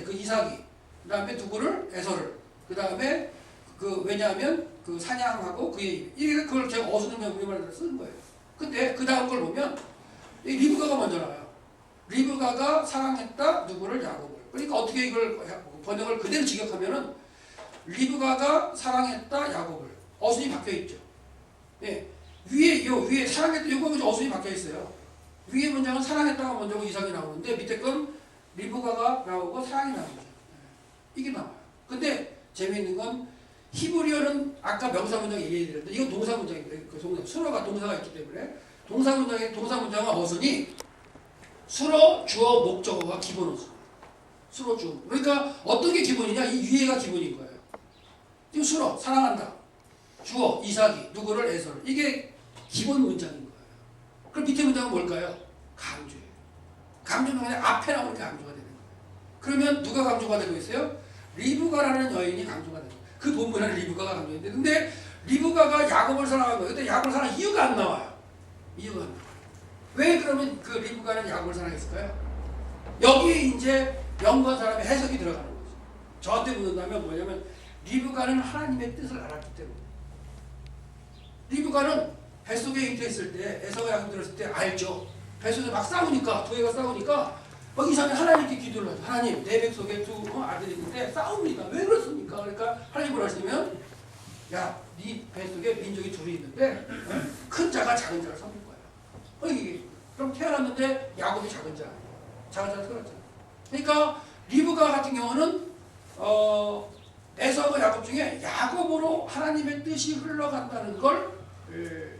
그 이삭이, 그 다음에 누구를 에서를, 그 다음에 왜냐하면 사냥하고 그의 입, 이게 그걸 제가 어수선하게 우리말로 쓰는 거예요. 근데 그 다음 걸 보면 리브가가 먼저 나와요. 리브가가 사랑했다 누구를 야곱을. 그러니까 어떻게 이걸 번역을 그대로 직역하면은 리브가가 사랑했다 야곱을, 어순이 바뀌어 있죠. 예. 위에 사랑했다 요거 어순이 바뀌어 있어요. 위에 문장은 사랑했다가 먼저고 이삭이 나오는데 밑에 건 리브가가 나오고 사랑이 나오죠. 이게 나와요. 근데 재미있는 건 히브리어는 아까 명사문장 얘기해드렸는데 이건 동사문장입니다. 그 수로가 동사가 있기 때문에 동사문장은 어순이 수로, 주어, 목적어가 기본 어순. 수로, 주어. 그러니까 어떤 게 기본이냐? 이 위에가 기본인 거예요. 지금 수로, 사랑한다. 주어, 이삭이, 누구를 에서를. 이게 기본 문장인 거예요. 그럼 밑에 문장은 뭘까요? 강조예요. 강조는 그냥 앞에 나오는 게 강조가 되는 거예요. 그러면 누가 강조가 되고 있어요? 리브가라는 여인이 강조가 되는 거예요. 그 본문에는 리브가가 강조했는데 근데 리브가가 야곱을 사랑한 거예요. 근데 야곱을 사랑한 이유가 안 나와요. 이유가 안 나와요. 왜 그러면 그 리브가는 야곱을 사랑했을까요? 여기에 이제 영건 사람의 해석이 들어가는 거죠. 저한테 묻는다면 뭐냐면 리브가는 하나님의 뜻을 알았기 때문에. 리브가는 뱃속에 잉태했을 때 에서가 야곱 들었을 때 알죠. 뱃속에 막 싸우니까 두 애가 싸우니까 막 이상하게 하나님께 기도를 하죠. 하나님 내 뱃속에 두 아들이 있는데 싸웁니다. 왜 그렇습니까? 그러니까 하나님 뭐라 하시냐면 야 네 뱃속에 민족이 둘이 있는데 큰 자가 작은 자를 섬길 거야. 이게 그럼 태어났는데 야곱이 작은 자가 태어났잖아. 그러니까 리브가 같은 경우는 에서와 야곱 중에 야곱으로 하나님의 뜻이 흘러간다는 걸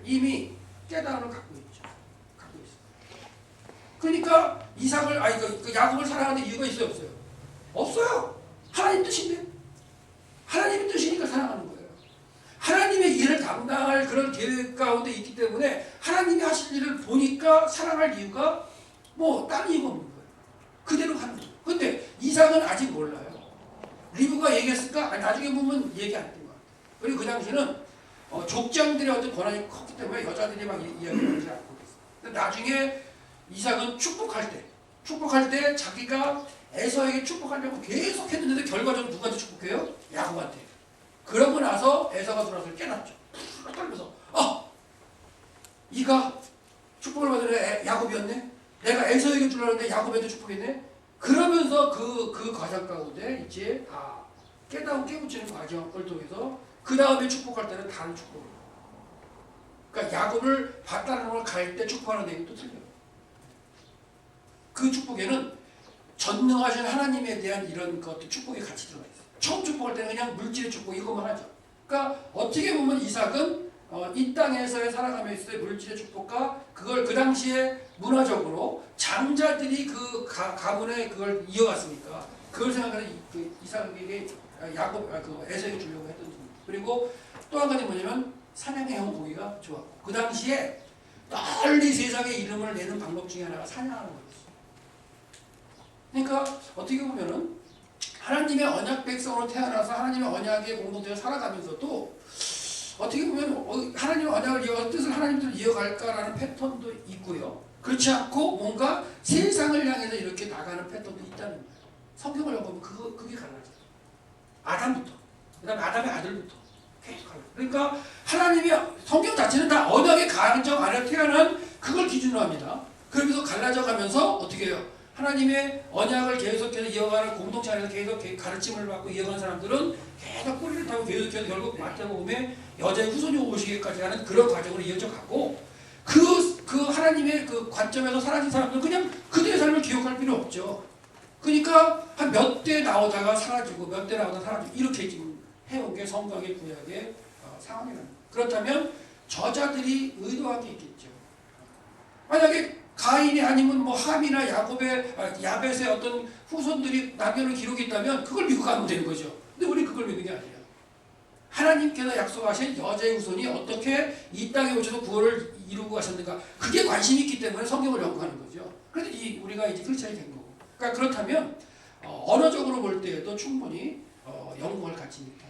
이미 깨달음을 갖고 있죠. 갖고 있어요. 그러니까 이삭을 그 야곱을 사랑하는 이유가 있어요, 없어요? 없어요. 하나님 뜻인데. 하나님의 뜻이니까 사랑하는 거예요. 하나님의 일을 감당할 그런 계획 가운데 있기 때문에 하나님이 하실 일을 보니까 사랑할 이유가 뭐 다른 이유가 없는 거예요. 그대로 가는 거예요. 근데 이삭은 아직 몰라요. 리브가 얘기했을까? 아니, 나중에 보면 얘기 안 했던 것 같아요. 그리고 그 당시에는 족장들의 어떤 권한이 컸기 때문에 여자들이 막 이야기를 하지 않고 그랬어요. 근데 나중에 이삭은 축복할 때 자기가 에서에게 축복하려고 계속 했는데도 결과적으로 누구한테 축복해요? 야곱한테. 그러고 나서 에서가 돌아서 깨닫죠. 떨면서 이가 축복을 받으려 야곱이었네? 내가 에서에게 주려고 했는데 야곱한테 축복했네? 그러면서 그 과정 가운데 이제 깨닫고 깨우치는 과정을 통해서 그 다음에 축복할 때는 다른 축복을. 그러니까 야곱을 봤다는 걸 갈 때 축복하는 내용이 또 틀려요. 그 축복에는 전능하신 하나님에 대한 이런 것들 축복이 같이 들어가 있어요. 처음 축복할 때는 그냥 물질의 축복 이것만 하죠. 그러니까 어떻게 보면 이삭은 이 땅에서의 살아가면서의 물질의 축복과 그걸 그 당시에 문화적으로 장자들이 그 가문에 그걸 이어갔으니까 그걸 생각하는 그 이삭에게 야곱 에서에게 주려고 했던 겁니다. 그리고 또 한 가지 뭐냐면 사냥의 형 보기가 좋았고 그 당시에 널리 세상의 이름을 내는 방법 중에 하나가 사냥하는 거였어요. 그러니까 어떻게 보면은 하나님의 언약 백성으로 태어나서 하나님의 언약의 공동체를 살아가면서도 어떻게 보면 하나님의 언약을 이어갈 뜻을 하나님 뜻을 이어갈까라는 패턴도 있고요. 그렇지 않고 뭔가 세상을 향해서 이렇게 나가는 패턴도 있다는 거예요. 성경을 보면 그게 갈라져요. 아담부터 그다음에 아담의 아들부터 계속 갈라져요. 그러니까 하나님의 성경 자체는 다 언약의 가정 안에 태어난 그걸 기준으로 합니다. 그러면서 갈라져 가면서 어떻게 해요? 하나님의 언약을 계속해서 이어가는 공동체 안에서 계속 가르침을 받고 이어가는 사람들은 계속 뿌리를 타고 계속해서 결국 마태복음에 여자의 후손이 오시기까지 하는 그런 과정으로 이어져 가고 그 하나님의 그 관점에서 살아진 사람들은 그냥 그들의 삶을 기억할 필요 없죠. 그러니까 한 몇 대 나오다가 사라지고 몇 대 나오다가 사라지고 이렇게 지금 해온 게 성경의 구약의 상황이라는 거예요. 그렇다면 저자들이 의도한 게 있겠죠. 만약에 가인이 아니면 뭐 함이나 야벳의 어떤 후손들이 남겨놓은 기록이 있다면 그걸 믿고 가면 되는 거죠. 근데 우리는 그걸 믿는 게 아니에요. 하나님께서 약속하신 여자의 후손이 어떻게 이 땅에 오셔서 구원을 이루고 가셨는가 그게 관심이 있기 때문에 성경을 연구하는 거죠. 그래서 우리가 이제 크리스찬이 된 거고. 그러니까 그렇다면 언어적으로 볼 때에도 충분히 연구할 가치가 있다.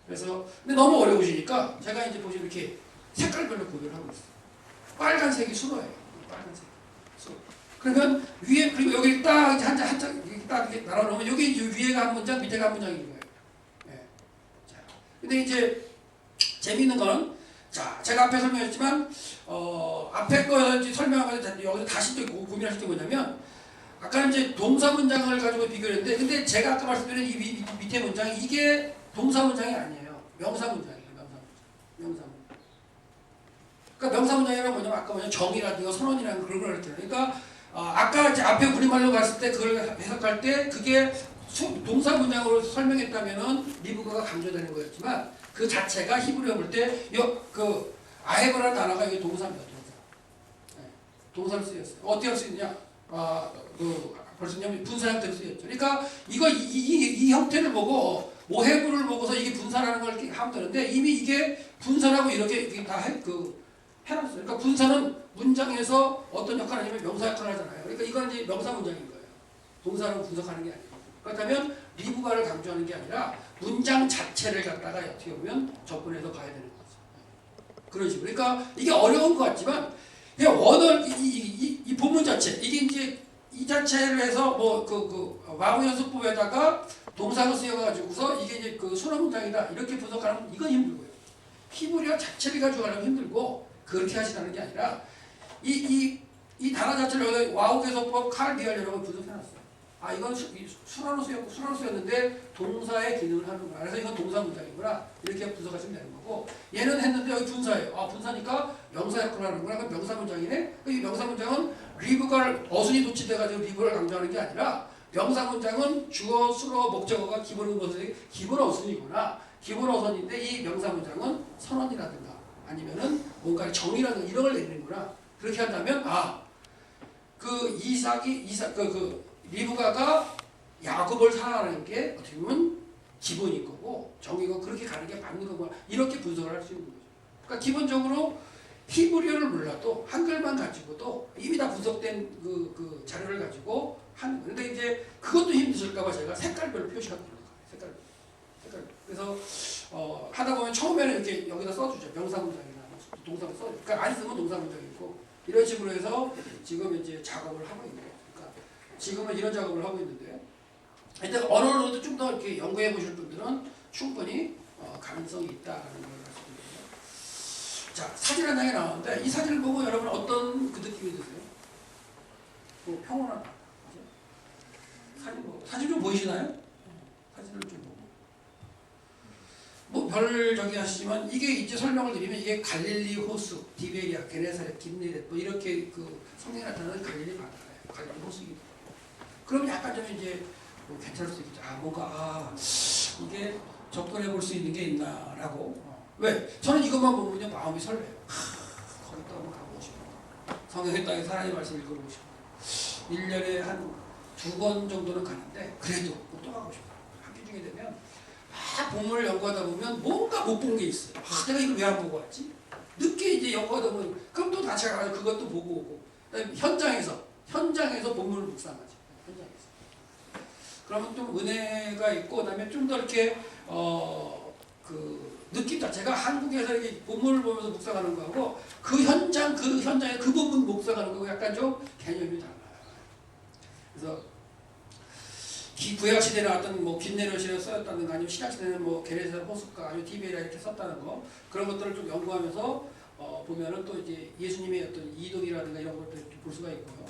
그래서 근데 너무 어려우시니까 제가 이제 보시면 이렇게 색깔별로 구별을 하고 있어요. 빨간색이 수로예요. 빨간색. 그러면 위에 그리고 여기 딱 이제 한장 딱 이렇게 나눠놓으면 여기 위에가 한 문장, 밑에가 한 문장인 거예요. 네. 자, 근데 이제 재미있는 건 자, 제가 앞에 설명했지만 앞에 거 설명하면서 여기서 다시 또 고민하실 게 뭐냐면 아까 이제 동사 문장을 가지고 비교했는데 근데 제가 아까 말씀드린 이 밑에 문장이 이게 동사 문장이 아니에요. 명사 문장이에요. 명사 문장. 그러니까 명사 문장이란 뭐냐면 아까 뭐냐 정의라든가 선언이라는 그런 걸 했잖아요. 그러니까 아까 이제 앞에 우리말로 갔을 때 그걸 해석할 때 그게 동사 문장으로 설명했다면은 리브가가 강조되는 거였지만 그 자체가 히브리어 볼 때 그 아헤브라는 단어가 이게 동사입니다. 동사. 네, 동사로 쓰였어요. 어떻게 할 수 있냐? 벌써 분사 형태로 쓰였죠. 그러니까 이 형태를 보고 오헤브를 보고서 이게 분사라는 걸 이렇게 하면 되는데 이미 이게 분사라고 이렇게 다 해놨어요. 그러니까 분사는 문장에서 어떤 역할을 하냐면 명사 역할을 하잖아요. 그러니까 이건 이제 명사 문장인 거예요. 동사로 분석하는 게 아니고. 그렇다면 리브가를 강조하는 게 아니라 문장 자체를 갖다가 어떻게 보면 접근해서 봐야 되는 거죠. 그런 식으로. 그러니까 이게 어려운 것 같지만 그냥 이 본문 자체 이게 이제 이 자체를 해서 와우 연습법에다가 동사가 쓰여가지고서 이게 이제 그 순화 문장이다 이렇게 분석하면 이건 힘들고요. 히브리어 자체를 가지고 가려면 힘들고 그렇게 하시라는 게 아니라 이 단어 자체를 와우 개소법 칼 비알이라고 분석해놨어요. 아 이건 순화로 쓰였는데 동사의 기능을 하는구나. 그래서 이건 동사 문장이구나. 이렇게 분석하시면 되는 거고 얘는 했는데 여기 분사예요. 아 분사니까 명사 역할을 하는구나. 그럼 명사 문장이네. 이 명사 문장은 리브가 어순이 도치돼가지고 리브를 강조하는 게 아니라 명사 문장은 주어, 수어, 목적어가 기본 어순이구나. 기본 어순인데 이 명사 문장은 선언이라든가 아니면은 뭔가 정의라든가 이런 걸 내리는구나. 그렇게 한다면 리브가가 야곱을 사랑하는 게 어떻게 보면 기본인 거고 정의고 그렇게 가는 게 맞는 거고 이렇게 분석을 할 수 있는 거죠. 그러니까 기본적으로 히브리어를 몰라도 한글만 가지고도 이미 다 분석된 그 자료를 가지고 하는 거예요. 근데 이제 그것도 힘드실까봐 제가 색깔별로 표시가 되는 거예요. 색깔. 그래서 하다 보면 처음에는 이렇게 여기다 써주죠. 명사 문장이나 동사를 써주죠. 그러니까 안 쓰면 동사 문장이고 이런 식으로 해서 지금 이제 작업을 하고 있는 거예요. 그러니까 지금은 이런 작업을 하고 있는데, 근데 언어로도 좀 더 이렇게 연구해 보실 분들은 충분히 가능성이 있다라는 걸 말씀드립니다. 자, 사진 한 장이 나왔는데 이 사진을 보고 여러분 어떤 그 느낌이 드세요? 평온하다. 사진 좀 보이시나요? 사진을 좀 보고. 별 저기 하시지만 이게 이제 설명을 드리면 이게 갈릴리 호수, 디베리아, 게네사렛, 김네렛 이렇게 그 성경에 나타나는 갈릴리 바다예요. 갈릴리 호수이기도 하고. 그럼 약간 좀 이제 괜찮을 수 있겠죠. 뭔가 이게 접근해 볼 수 있는 게 있나라고. 왜? 저는 이것만 보면 마음이 설레요. 거기 또 한번 가보고 싶어. 성경의 땅에 하나님의 말씀 읽어보고 싶어. 1년에 한 2번 정도는 가는데 그래도 또 가고 싶어. 학기 중에 되면 본문을 연구하다 보면 뭔가 못 본 게 있어요. 내가 이걸 왜 안 보고 왔지? 늦게 이제 연구하다 보면 그럼 또 같이 가서 그것도 보고 오고. 그다음에 현장에서 본문을 묵상하지. 현장에서. 그러면 좀 은혜가 있고 그다음에 좀 더 이렇게 그 느낌 자체가 한국에서 이렇게 본문을 보면서 묵상하는 거하고 그 현장에 그 본문 묵상하는 거하고 약간 좀 개념이 달라요. 그래서 구약 시대에 나왔던 김네롯이라고 써였다든가 아니면 신약 시대는 게네사렛 호숫가 아니면 디베리아 이렇게 썼다는 거 그런 것들을 좀 연구하면서 보면은 또 이제 예수님의 어떤 이동이라든가 이런 것들을 볼 수가 있고요.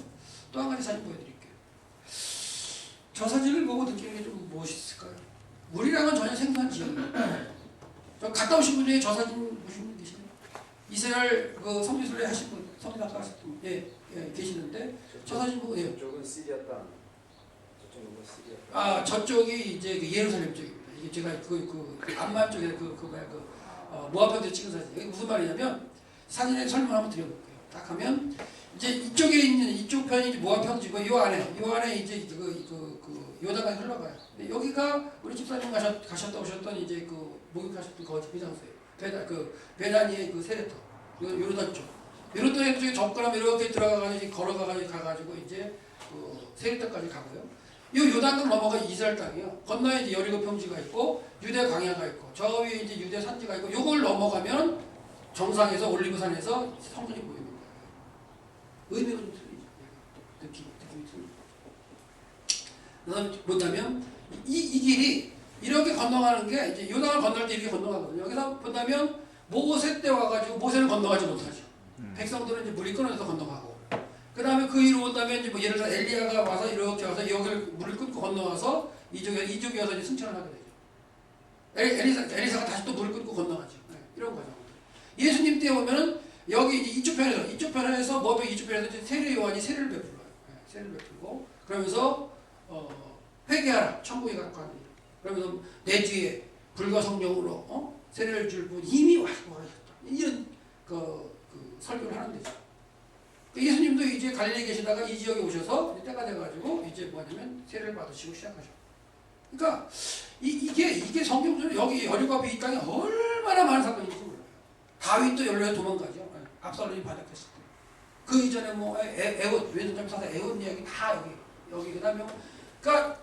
또 한 가지 사진 보여드릴게요. 저 사진을 보고 느끼는 게 좀 무엇이 있을까요? 우리랑은 전혀 생소한 지역이에요. 저 갔다 오신 분 중에 저 사진 보신 분 계시나요? 이스라엘 그 성지순례 하신 분, 성지순례 하신 분, 계시는데 저 사진 보고 저쪽은 시리아 땅. 저쪽은 시리아 땅. 저쪽이 이제 그 예루살렘 쪽입니다. 이게 제가 그 암만 쪽에 모압편에서 찍은 사진. 이게 무슨 말이냐면 사진에 설명 한번 드려볼게요. 딱 하면 이제 이쪽에 있는 이쪽 편이 모압 평지고 이 안에 이제 그 요단강이 흘러가요. 여기가 우리 집사님 가셨다 오셨던 이제 그 목욕하셨던 거기 장소예요. 베다니의 그 세례터, 요르단 쪽. 요르단 쪽에 접근하면 이렇게 들어가가지고 걸어가가지고 이제 그 세례터까지 가고요. 이 요단강 넘어가 이스라엘 땅이에요. 건너에 이제 여리고 평지가 있고 유대 광야가 있고 저 위에 이제 유대 산지가 있고 요걸 넘어가면 정상에서 올리브산에서 성전이 보이는 거예요. 의미가 좀 틀리죠. 느낌이 틀리죠. 그다음 뭐냐면 이 길이 이렇게 건너가는 게 이제 요단을 건널 때 이렇게 건너가거든요. 여기서 본다면 모세 때 와가지고 모세는 건너가지 못하죠. 백성들은 이제 물이 끊어져서 건너가고. 그 다음에 그 위로 온다면 이제 예를 들어 엘리야가 와서 이렇게 와서 여기를 물을 끊고 건너와서 이쪽에 와서 이제 승천을 하게 되죠. 엘리사가 다시 또 물을 끊고 건너가죠. 이런 거죠. 예수님 때 보면은 여기 이제 이쪽 편에서 이쪽 편에서 세례 요한이 세례를 베풀어요. 세례를 베풀고 그러면서 회개하라. 천국에 가까이. 그러면서 내 뒤에 불과 성령으로 세례를 줄 분 이미 와셨다. 이런 그 설교를 하는 데죠. 예수님도 이제 갈릴리에 계시다가 이 지역에 오셔서 때가 돼가지고 이제 뭐냐면 세례를 받으시고 시작하죠. 그러니까 이게 성경적으로 여기 여리고앞에 이 땅에 얼마나 많은 사건이 있는지 몰라요. 다윗도 열로에 도망가죠. 압살롬이 반역했을 때. 그 이전에 뭐 에옷 외전장 사사 에옷 이야기 다 여기 그다음에 그러니까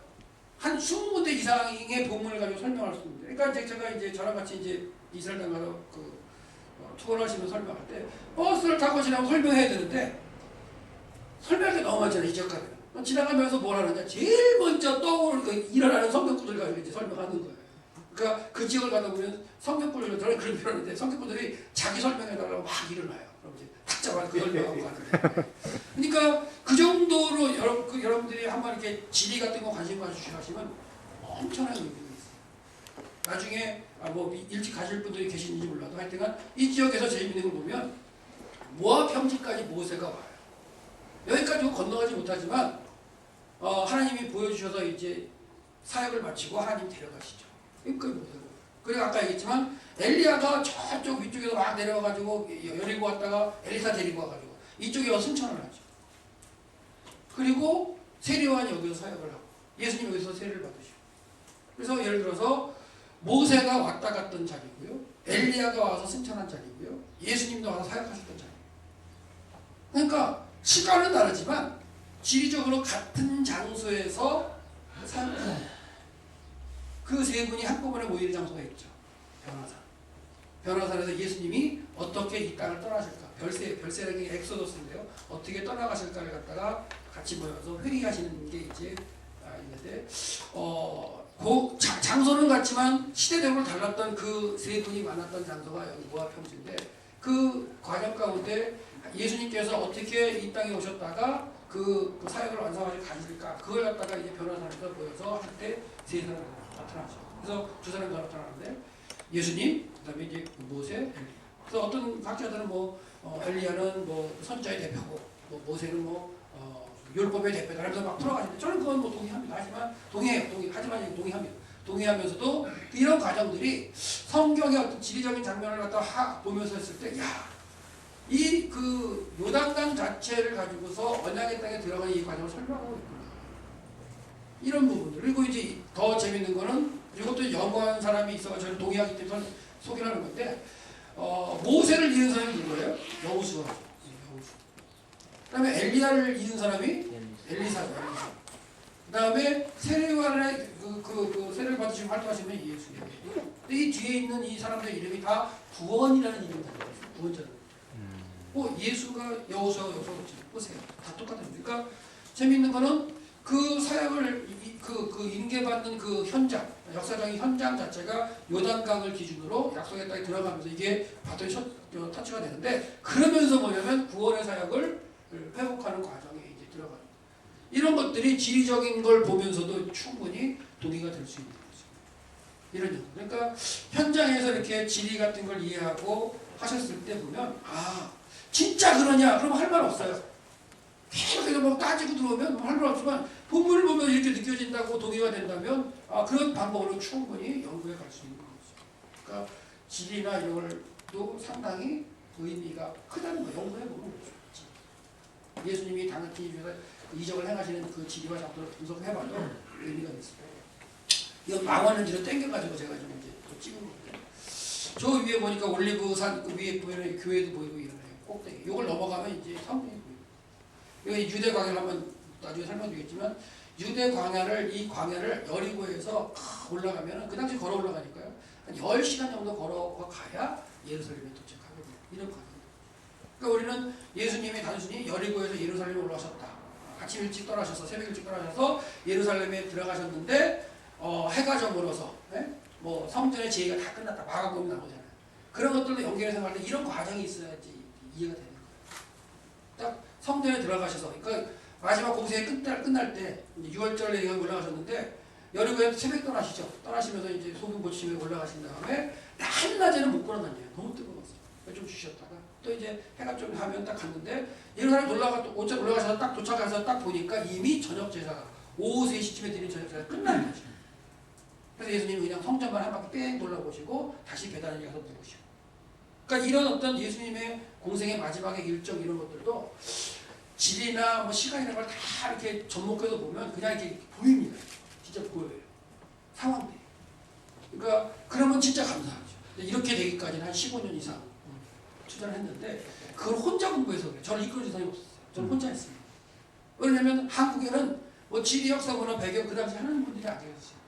한 20군데 이상의 본문을 가지고 설명할 수 있는데, 그러니까 제가 이제 저랑 같이 이제 이스라엘 땅 가서 투어를 하시면 설명할 때 버스를 타고 지나면 설명해야 되는데 설명할 게 너무 많잖아요. 이 지역 가면 지나가면서 뭘 하느냐, 제일 먼저 떠오르는 그 일어나는 성경구들 가지고 이제 설명하는 거예요. 그러니까 그 지역을 가다 보면 성경구들을 저는 그런 표현인데 성경구들이 자기 설명해달라고 막 일어나요. 그럼 이제 탁 잡아 그 설명하고 가는데 그러니까 그 정도로 여러분들이 한번 이렇게 지리 같은 거 관심 가지시면 엄청난 의미가 있어요. 나중에 뭐 일찍 가실 분들이 계시는지 몰라도 하여튼간 이 지역에서 재미있는 걸 보면 모압 평지까지 모세가 와요. 여기까지 건너가지 못하지만 하나님이 보여주셔서 이제 사역을 마치고 하나님 데려가시죠. 그리고 아까 얘기했지만 엘리야가 저쪽 위쪽에서 막 내려와가지고 여리고 왔다가 엘리사 데리고 와가지고 이쪽에 와서 승천을 하죠. 그리고 세례요한이 여기서 사역을 하고 예수님 여기서 세례를 받으시고. 그래서 예를 들어서 모세가 왔다 갔던 자리고요, 엘리야가 와서 승천한 자리고요, 예수님도 와서 사역하셨던 자리. 그러니까 시간은 다르지만 지리적으로 같은 장소에서 사역을 그 세 분이 한꺼번에 모이는 장소가 있죠. 변화산. 변화산에서 예수님이 어떻게 이 땅을 떠나실까? 별세라는 게 엑소더스인데요. 어떻게 떠나가실까를 갖다가 같이 모여서 회의하시는 게 이제 있는데, 그 장소는 같지만 시대대로 달랐던 그 세 분이 만났던 장소가 여기 모압 평지인데, 그 과정 가운데 예수님께서 어떻게 이 땅에 오셨다가 그 사역을 완성하시고 가실까? 그걸 갖다가 이제 변화산에서 모여서 할 때 세 사람이 나타나죠. 그래서 두 사람이 나타나는데 예수님, 그다음에 이제 모세, 엘리야. 그래서 어떤 학자들은 엘리야는 선자의 대표고, 모세는 율법의 대표다 하면서 막 풀어가시는데 저는 그건 동의합니다. 하지만 동의하면서도 이런 과정들이 성경의 어떤 지리적인 장면을 갖다 보면서 했을 때, 이 요단강 자체를 가지고서 언약의 땅에 들어가는 이 과정을 설명하고 있구나. 이런 부분들. 그리고 이제 더 재밌는 거는, 이것도 연구한 사람이 있어서 저는 동의하기 때문에 소개를 하는 건데, 모세를 이은 사람이 누구예요? 여호수아. 그 다음에 엘리야를 이은 사람이 엘리사죠. 그 다음에 세례요한의 세례를 받으시고 활동하시면 예수예요. 근데 이 뒤에 있는 이 사람들의 이름이 다 구원이라는 이름이에요. 구원자들. 예수가 여호수아가 보세요. 다 똑같아요. 그러니까 재미있는 거는 그 사역을 인계받는 그 현장, 역사적인 현장 자체가 요단강을 기준으로 약속의 땅에 들어가면서 이게 바톤이 터치가 되는데, 그러면서 뭐냐면 구원의 사역을 회복하는 과정에 이제 들어가는 이런 것들이 지리적인 걸 보면서도 충분히 동의가 될 수 있는 거죠. 이런 정도. 그러니까 현장에서 이렇게 지리 같은 걸 이해하고 하셨을 때 보면, 진짜 그러냐? 그러면 할 말 없어요. 계속해서 따지고 들어오면 할 말 없지만 본문을 보면 이렇게 느껴진다고 동의가 된다면 그런 방법으로 충분히 연구해 갈 수 있는 거죠. 그러니까 지리나 이런 걸도 상당히 의미가 크다는 거 연구해 보는 거죠. 예수님이 당연히 이적을 행하시는 그 지리와 작도를 분석해봐도 의미가 있습니다. 이건 망원렌즈로 땡겨가지고 제가 좀 이제 또 찍은 건데, 저 위에 보니까 올리브산 그 위에 보면 교회도 보이고 이러네요. 꼭대기. 이걸 넘어가면 이제 성경이 보이고. 여기 유대 광야를 한번 나중에 설명드리겠지만, 유대 광야를 이 광야를 여리고에서 올라가면은 그 당시 걸어 올라가니까요. 한 10시간 정도 걸어가야 예루살렘에 도착하거든요. 이런 과정. 그러니까 우리는 예수님이 단순히 여리고에서 예루살렘에 올라가셨다. 아침 일찍 떠나셔서 새벽 일찍 떠나셔서 예루살렘에 들어가셨는데 해가 저물어서 성전의 제의가 다 끝났다. 마가복음 나오잖아요. 그런 것들도 연결해서 생각할 때 이런 과정이 있어야지 이해가 되는 거예요. 딱 성전에 들어가셔서, 그러니까 마지막 공생이 끝날 때 6월절에 올라가셨는데 여리고에 새벽 떠나시면서 이제 소금 고치시며 올라가신 다음에 한낮에는 못 걸어다녀요. 너무 뜨거웠어요. 좀 쉬셨다가 또 이제 해가 좀 하면 딱 갔는데 예루살렘 올라가셔서 딱 도착해서 딱 보니까 이미 저녁 제사가 오후 3시쯤에 드린 저녁제가 끝나는 거죠. 그래서 예수님이 그냥 성전만 한 바퀴 뺑 돌아보시고 다시 배단에 가서 묵으시고. 그러니까 이런 어떤 예수님의 공생의 마지막의 일정 이런 것들도 질이나 뭐 시간이나 걸 다 이렇게 접목해서 보면 그냥 이렇게 보입니다. 진짜 보여요. 상황들이. 그러니까 그러면 진짜 감사하죠. 이렇게 되기까지는 한 15년 이상 투자를 했는데 그걸 혼자 공부해서 그래요. 저를 이끌어준 사람이 없었어요. 저는 혼자 했습니다. 왜냐면 한국에는 뭐 지리 역사거나 배경 그 당시 하는 분들이 안 계셨어요.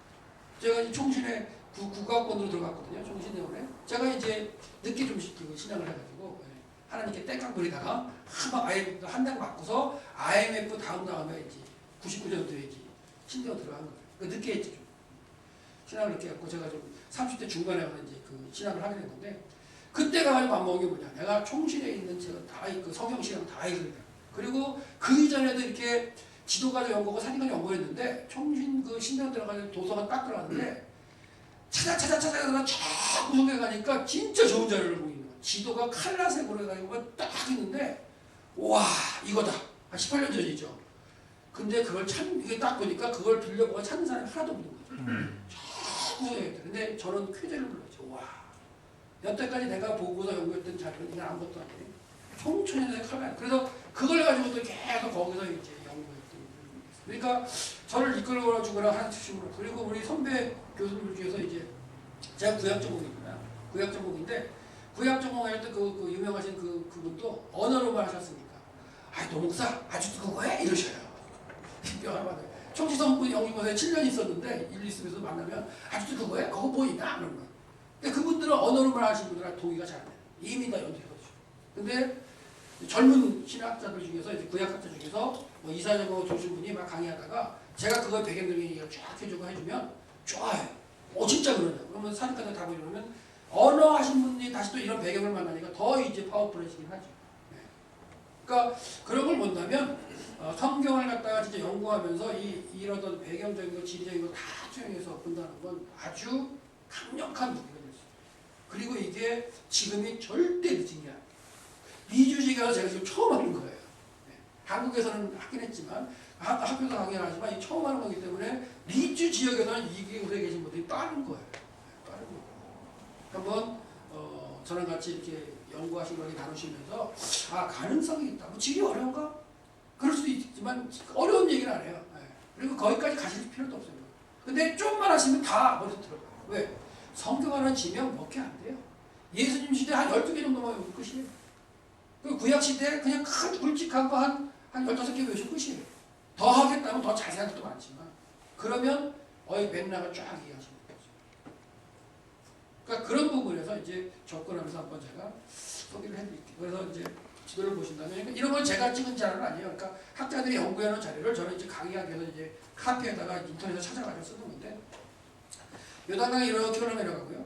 제가 이제 총신에 국가학번으로 들어갔거든요. 총신대원에. 제가 이제 늦게 좀 신앙을 해가지고 하나님께 땡깡 부리다가 막 IMF 한 달 맞고서 IMF 다음에 이제 99년도에 이제 신대원 들어간 거예요. 그러니까 늦게 했죠. 좀. 신앙을 늦게 했고 제가 좀 30대 중반에 가서 이제 그 신앙을 하게 됐는데 그때 가지고 안 먹은 게 뭐냐. 내가 총신에 있는 제가 다 그 성경 시간 다 읽으니까. 그리고 그 이전에도 이렇게 지도가적 연구하고 사진가적 연구했는데 총신 그 신대원 들어가서 도서관 딱 들어갔는데 찾아가다가 쫙 구석에 가니까 진짜 좋은 자료를 보이는 거야. 지도가 칼라색으로 해가지고 딱 있는데 와 이거다. 한 18년 전이죠. 근데 그걸 이게 딱 보니까 그걸 들려보고 찾는 사람이 하나도 없는 거죠. 쫙 구석에. 근데 저는 퀴즈를 불렀죠. 와 여태까지 내가 보고서 연구했던 자료는 그냥 아무것도 아니에요. 총천연의 칼라. 그래서 그걸 가지고 또 계속 거기서 이제 연구했던. 그러니까 저를 이끌어 주거나 하는 중심으로. 그리고 우리 선배 교수님들 중에서 이제 제가 구약 전공입니다. 구약 전공인데 구약 전공할 때 그 유명하신 그분도 언어로만 하셨으니까 너 목사 아직도 그거 해? 이러셔요. 총시성분 영주권에 7년 있었는데 일리스에서 만나면 아직도 그거 해? 그거 보이나? 그런 거. 근데 그분들은 언어로만 하신 분들은 동의가 잘 안 돼요. 이미 다 연주해가지고. 근데 젊은 신학자들 중에서 이제 구약학자 중에서 뭐 이사야고 조신 분이 막 강의하다가 제가 그걸 배경적인 얘기를 쫙 해주고 해주면 좋아요. 진짜 그러냐. 그러면 사진까지 다 보여주면 언어 하신 분이 다시 또 이런 배경을 만나니까 더 이제 파워풀해지긴 하죠. 네. 그러니까 그런 걸 본다면 성경을 갖다가 진짜 연구하면서 이러던 배경적인 거, 지리적인 거 다 투영해서 본다는 건 아주 강력한 무기가 될 수 있어요. 그리고 이게 지금이 절대 늦은 게 아니에요. 미주지가 제가 지금 처음 하는 거예요. 네. 한국에서는 하긴 했지만 학교도 강의를 하지만 처음 하는 거기 때문에 리주 지역에서는 이곳에 계신 분들이 빠른 거예요. 네, 빠른 거예요. 한번 저랑 같이 이렇게 연구하신 걸 나누시면서 가능성이 있다. 뭐 질이 어려운가? 그럴 수도 있지만 어려운 얘기는 안 해요. 네. 그리고 거기까지 가실 필요도 없어요. 근데 좀만 하시면 다 머리에 들어가요. 왜? 성경 하나 지면 몇 개 안 돼요. 예수님 시대 한 12개 정도만 외우면 끝이에요. 그 구약 시대에 그냥 큰 굵직한 거 한 15개 외우시면 끝이에요. 더 하겠다면 더 자세한 것도 많지만 그러면 맥락을 쫙 이해하시는 거죠. 그러니까 그런 부분에서 이제 접근하면서 한번 제가 소개를 해드릴게요. 그래서 이제 지도를 보신다면 그러니까 이런 걸 제가 찍은 자료는 아니에요. 그러니까 학자들이 연구해놓은 자료를 저는 이제 강의하기 위해서 이제 카페에다가 인터넷에 찾아가지고 쓰는 건데 요단강이 이렇게 흘러내려가고요.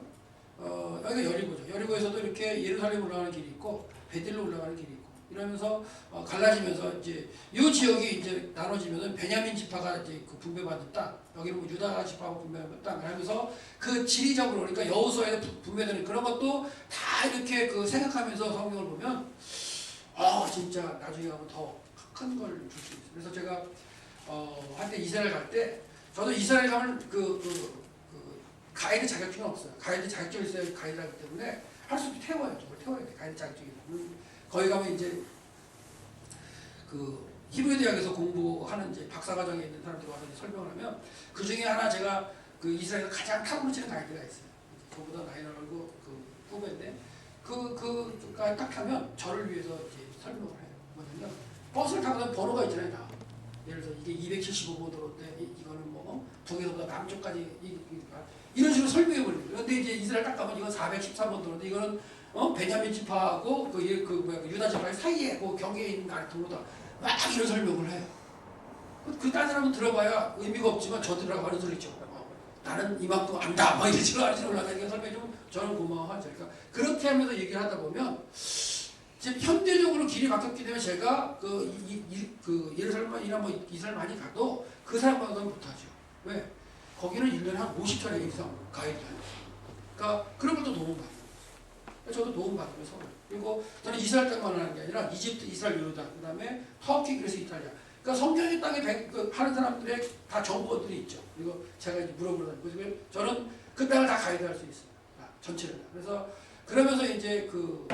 여기가 여리고죠. 여리고에서도 이렇게 예루살렘 올라가는 길이 있고 베들로 올라가는 길이 있고 이러면서 갈라지면서 이제 이 지역이 이제 나눠지면은 베냐민 지파가 이제 그 분배받은 땅, 여기는 뭐 유다 지파가 분배받은 땅 하면서 그 지리적으로 그러니까 여호수아에 분배되는 그런 것도 다 이렇게 그 생각하면서 성경을 보면 진짜 나중에 가면 더 큰 걸 줄 수 있어요. 그래서 제가 한때 이스라엘 갈 때 저도 이스라엘 가면 가이드 자격증이 없어요. 가이드 자격증이 있어야 가이드를 하기 때문에 할 수도 태워요. 저걸 태워야 돼. 가이드 자격증이 있으면 거기 가면 이제 그 히브리 대학에서 공부하는 이제 박사과정에 있는 사람들이 와서 이제 설명을 하면 그 중에 하나 제가 그 이스라엘에서 가장 탑으로 치는 가이드가 있어요. 저보다 나이 나고 그 후배인데 그가 딱 하면 저를 위해서 이제 설명을 해요. 뭐냐면 버스를 타고 번호가 있잖아요. 다. 예를 들어 이게 275번호인데 이거는 뭐 두 개보다 남쪽까지 이런 식으로 설명해 버리는 거예요. 근데 이제 이스라엘 딱 가면 이건 413번호인데 이거는 베냐민 지파하고 유다 지파 사이에 그 경계에 있는 동로다. 막 이런 설명을 해요. 딴 사람은 들어봐야 의미가 없지만 저들하고 하는 소리죠. 나는 이만큼 안다. 막 이런 식으로 하는 올라가니까 설명해 주면 저는 고마워하죠. 그러니까 그렇게 하면서 얘기를 하다 보면 지금 현대적으로 길이 바뀌었기 때문에 제가 예루살렘이나 뭐 이스라엘 많이 가도 그 사람과는 못하죠. 왜? 거기는 1년에 한 50차례 이상 가이드 다녀요. 그러니까 그런 것도 도움받아요. 저도 도움받으면서 그리고 저는 이스라엘 땅만 하는 게 아니라 이집트, 이스라엘, 유다, 그 다음에 터키, 그래서 이탈리아. 그러니까 성경의 땅에 하는 사람들의 다 정보들이 있죠. 그리고 제가 이제 물어보다 보니까 저는 그 땅을 다 가이드할 수 있어요. 전체를 다. 그래서 그러면서 이제 그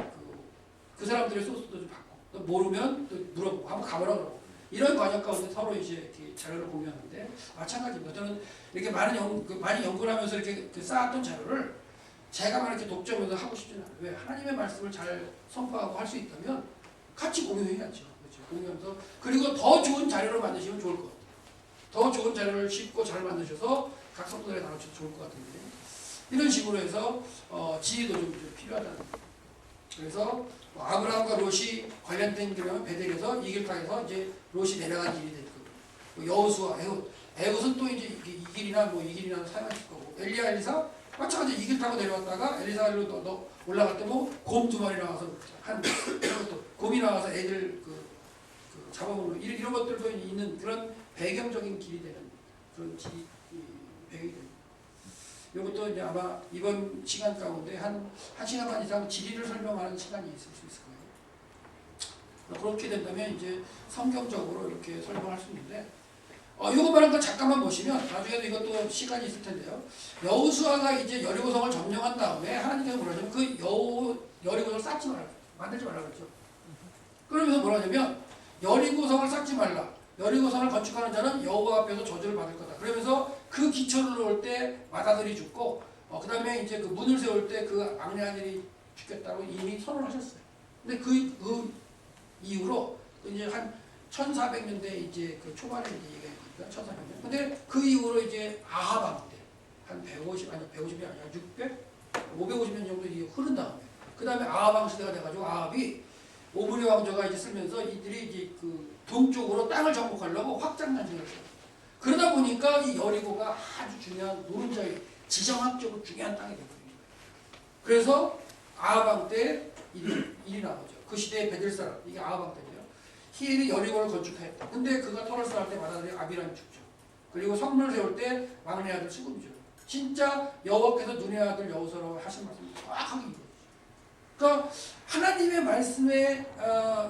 사람들의 소스도 좀 받고 또 모르면 또 물어보고 한번 가보라 그러고 이런 과정 가운데 서로 이제 이렇게 자료를 공유하는데 마찬가지입니다. 저는 이렇게 많이 연구를 하면서 이렇게 쌓았던 자료를 제가 이렇게 독점해서 하고 싶지는 않아요. 왜? 하나님의 말씀을 잘 선포하고 할 수 있다면 같이 공유해야죠. 그렇죠? 공유하면서 그리고 더 좋은 자료를 만드시면 좋을 것 같아요. 더 좋은 자료를 쉽고 잘 만드셔서 각 성도들에 나눠주면 좋을 것 같은데 이런 식으로 해서 지혜도 좀 필요하다는 거예요. 그래서 아브라함과 롯이 관련된 그러면 베델에서 이길 땅에서 이제 롯이 내려간 길이 될 거고 여호수아, 에훗은 또 이제 이 길이나 이 길이나 사용하실 거고 엘리야, 엘리사 마찬가지 이 길 타고 내려왔다가 엘리사로 올라갈 때 곰 두 마리 나와서 한 것도 곰이 나와서 애들 잡아먹는 이런 것들도 있는 그런 배경적인 길이 되는 그런 배경이 됩니다. 이것도 이제 아마 이번 시간 가운데 한 시간 반 이상 지리를 설명하는 시간이 있을 수 있을 거예요. 그렇게 된다면 이제 성경적으로 이렇게 설명할 수 있는데 이거만 한 거 잠깐만 보시면 나중에도 이것도 시간이 있을 텐데요. 여호수아가 이제 여리고성을 점령한 다음에 하나님께서 뭐라 하냐면 그 여리고성을 쌓지 말라, 만들지 말라 그랬죠. 그러면서 뭐라 하냐면 여리고성을 쌓지 말라. 여리고성을 건축하는 자는 여호와 앞에서 저주를 받을 거다. 그러면서 그 기초를 놓을 때 마다들이 죽고 그 다음에 이제 그 문을 세울 때 그 막내 아들이 죽겠다고 이미 선언하셨어요. 근데 그 이후로 이제 한 1400년대 이제 그 초반에 이제 얘기하니까 1400년. 근데 그 이후로 이제 아합 때 한 150이 아니라 600, 550년 정도 이게 흐른 다음에 그 다음에 아합 왕 시대가 돼가지고 아합이 오므리 왕조가 이제 쓰면서 이들이 이제 그 동쪽으로 땅을 정복하려고 확장 난징을 했어요. 그러다 보니까 이 여리고가 아주 중요한 노른자의 지정학적으로 중요한 땅이 되거든요. 그래서 아합 왕 때 일이 나오죠. 그 시대의 베델 사람 이게 아합 왕 때예요. 히엘이 여리고를 건축했다. 근데 그가 토를 쌓을 때 마다들이 아비람이 죽죠. 그리고 성문을 세울 때 막내 아들 수금이죠. 진짜 여호와께서 눈의 아들 여호수아라고 하신 말씀이 정확하게 이루어지죠. 그러니까 하나님의 말씀에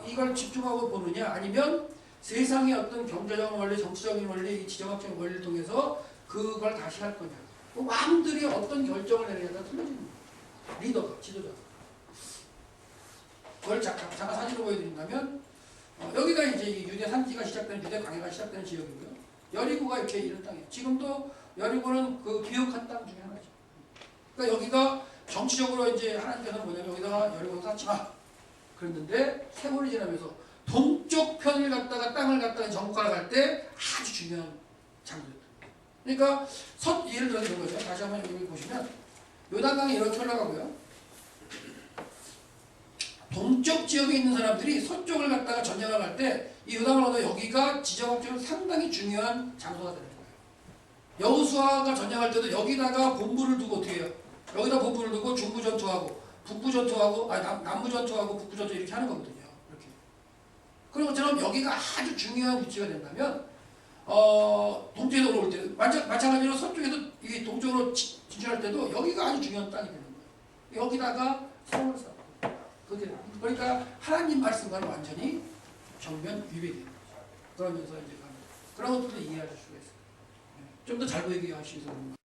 이걸 집중하고 보느냐 아니면 세상의 어떤 경제적 원리, 정치적인 원리, 지정학적인 원리를 통해서 그걸 다시 할 거냐. 왕들이 어떤 결정을 내느냐가 틀려지는 거예요. 리더가, 지도자가. 그걸 잠깐 사진으로 보여드린다면 여기가 이제 유대 산지가 시작되는 유대 광야가 시작되는 지역이고요. 여리고가 이렇게 이런 땅이에요. 지금도 여리고는 그 기억한 땅 중에 하나죠. 그러니까 여기가 정치적으로 이제 하나님께서는 뭐냐면 여기다가 여리고 쌓지 마. 그랬는데 세월이 지나면서 동쪽 편을 갖다가 땅을 갖다가 정복하러 갈 때 아주 중요한 장소였다. 그러니까 예를 들어서 이런 거죠. 다시 한번 여기 보시면 요단강이 이렇게 흘러가고요. 동쪽 지역에 있는 사람들이 서쪽을 갖다가 전쟁을 갈 때 이 요단을 건너 여기가 지정학적으로 상당히 중요한 장소가 되는 거예요. 여호수아가 전쟁할 때도 여기다가 본부를 두고 어떻게 해요? 여기다 본부를 두고 중부 전투하고 북부 전투하고 남부 전투하고 북부 전투 이렇게 하는 거거든요. 이렇게. 그런 것처럼 여기가 아주 중요한 위치가 된다면 동쪽에서 올라올 때 마찬가지로 서쪽에서 이 동쪽으로 진출할 때도 여기가 아주 중요한 땅이 되는 거예요. 여기다가 성을 쌓고 그러니까 하나님 말씀과는 완전히 정면 위배되는 거죠. 그러면서 이제 그런 것들도 이해할 수가 있어요. 좀 더 잘 보이게 하시기 바랍니다.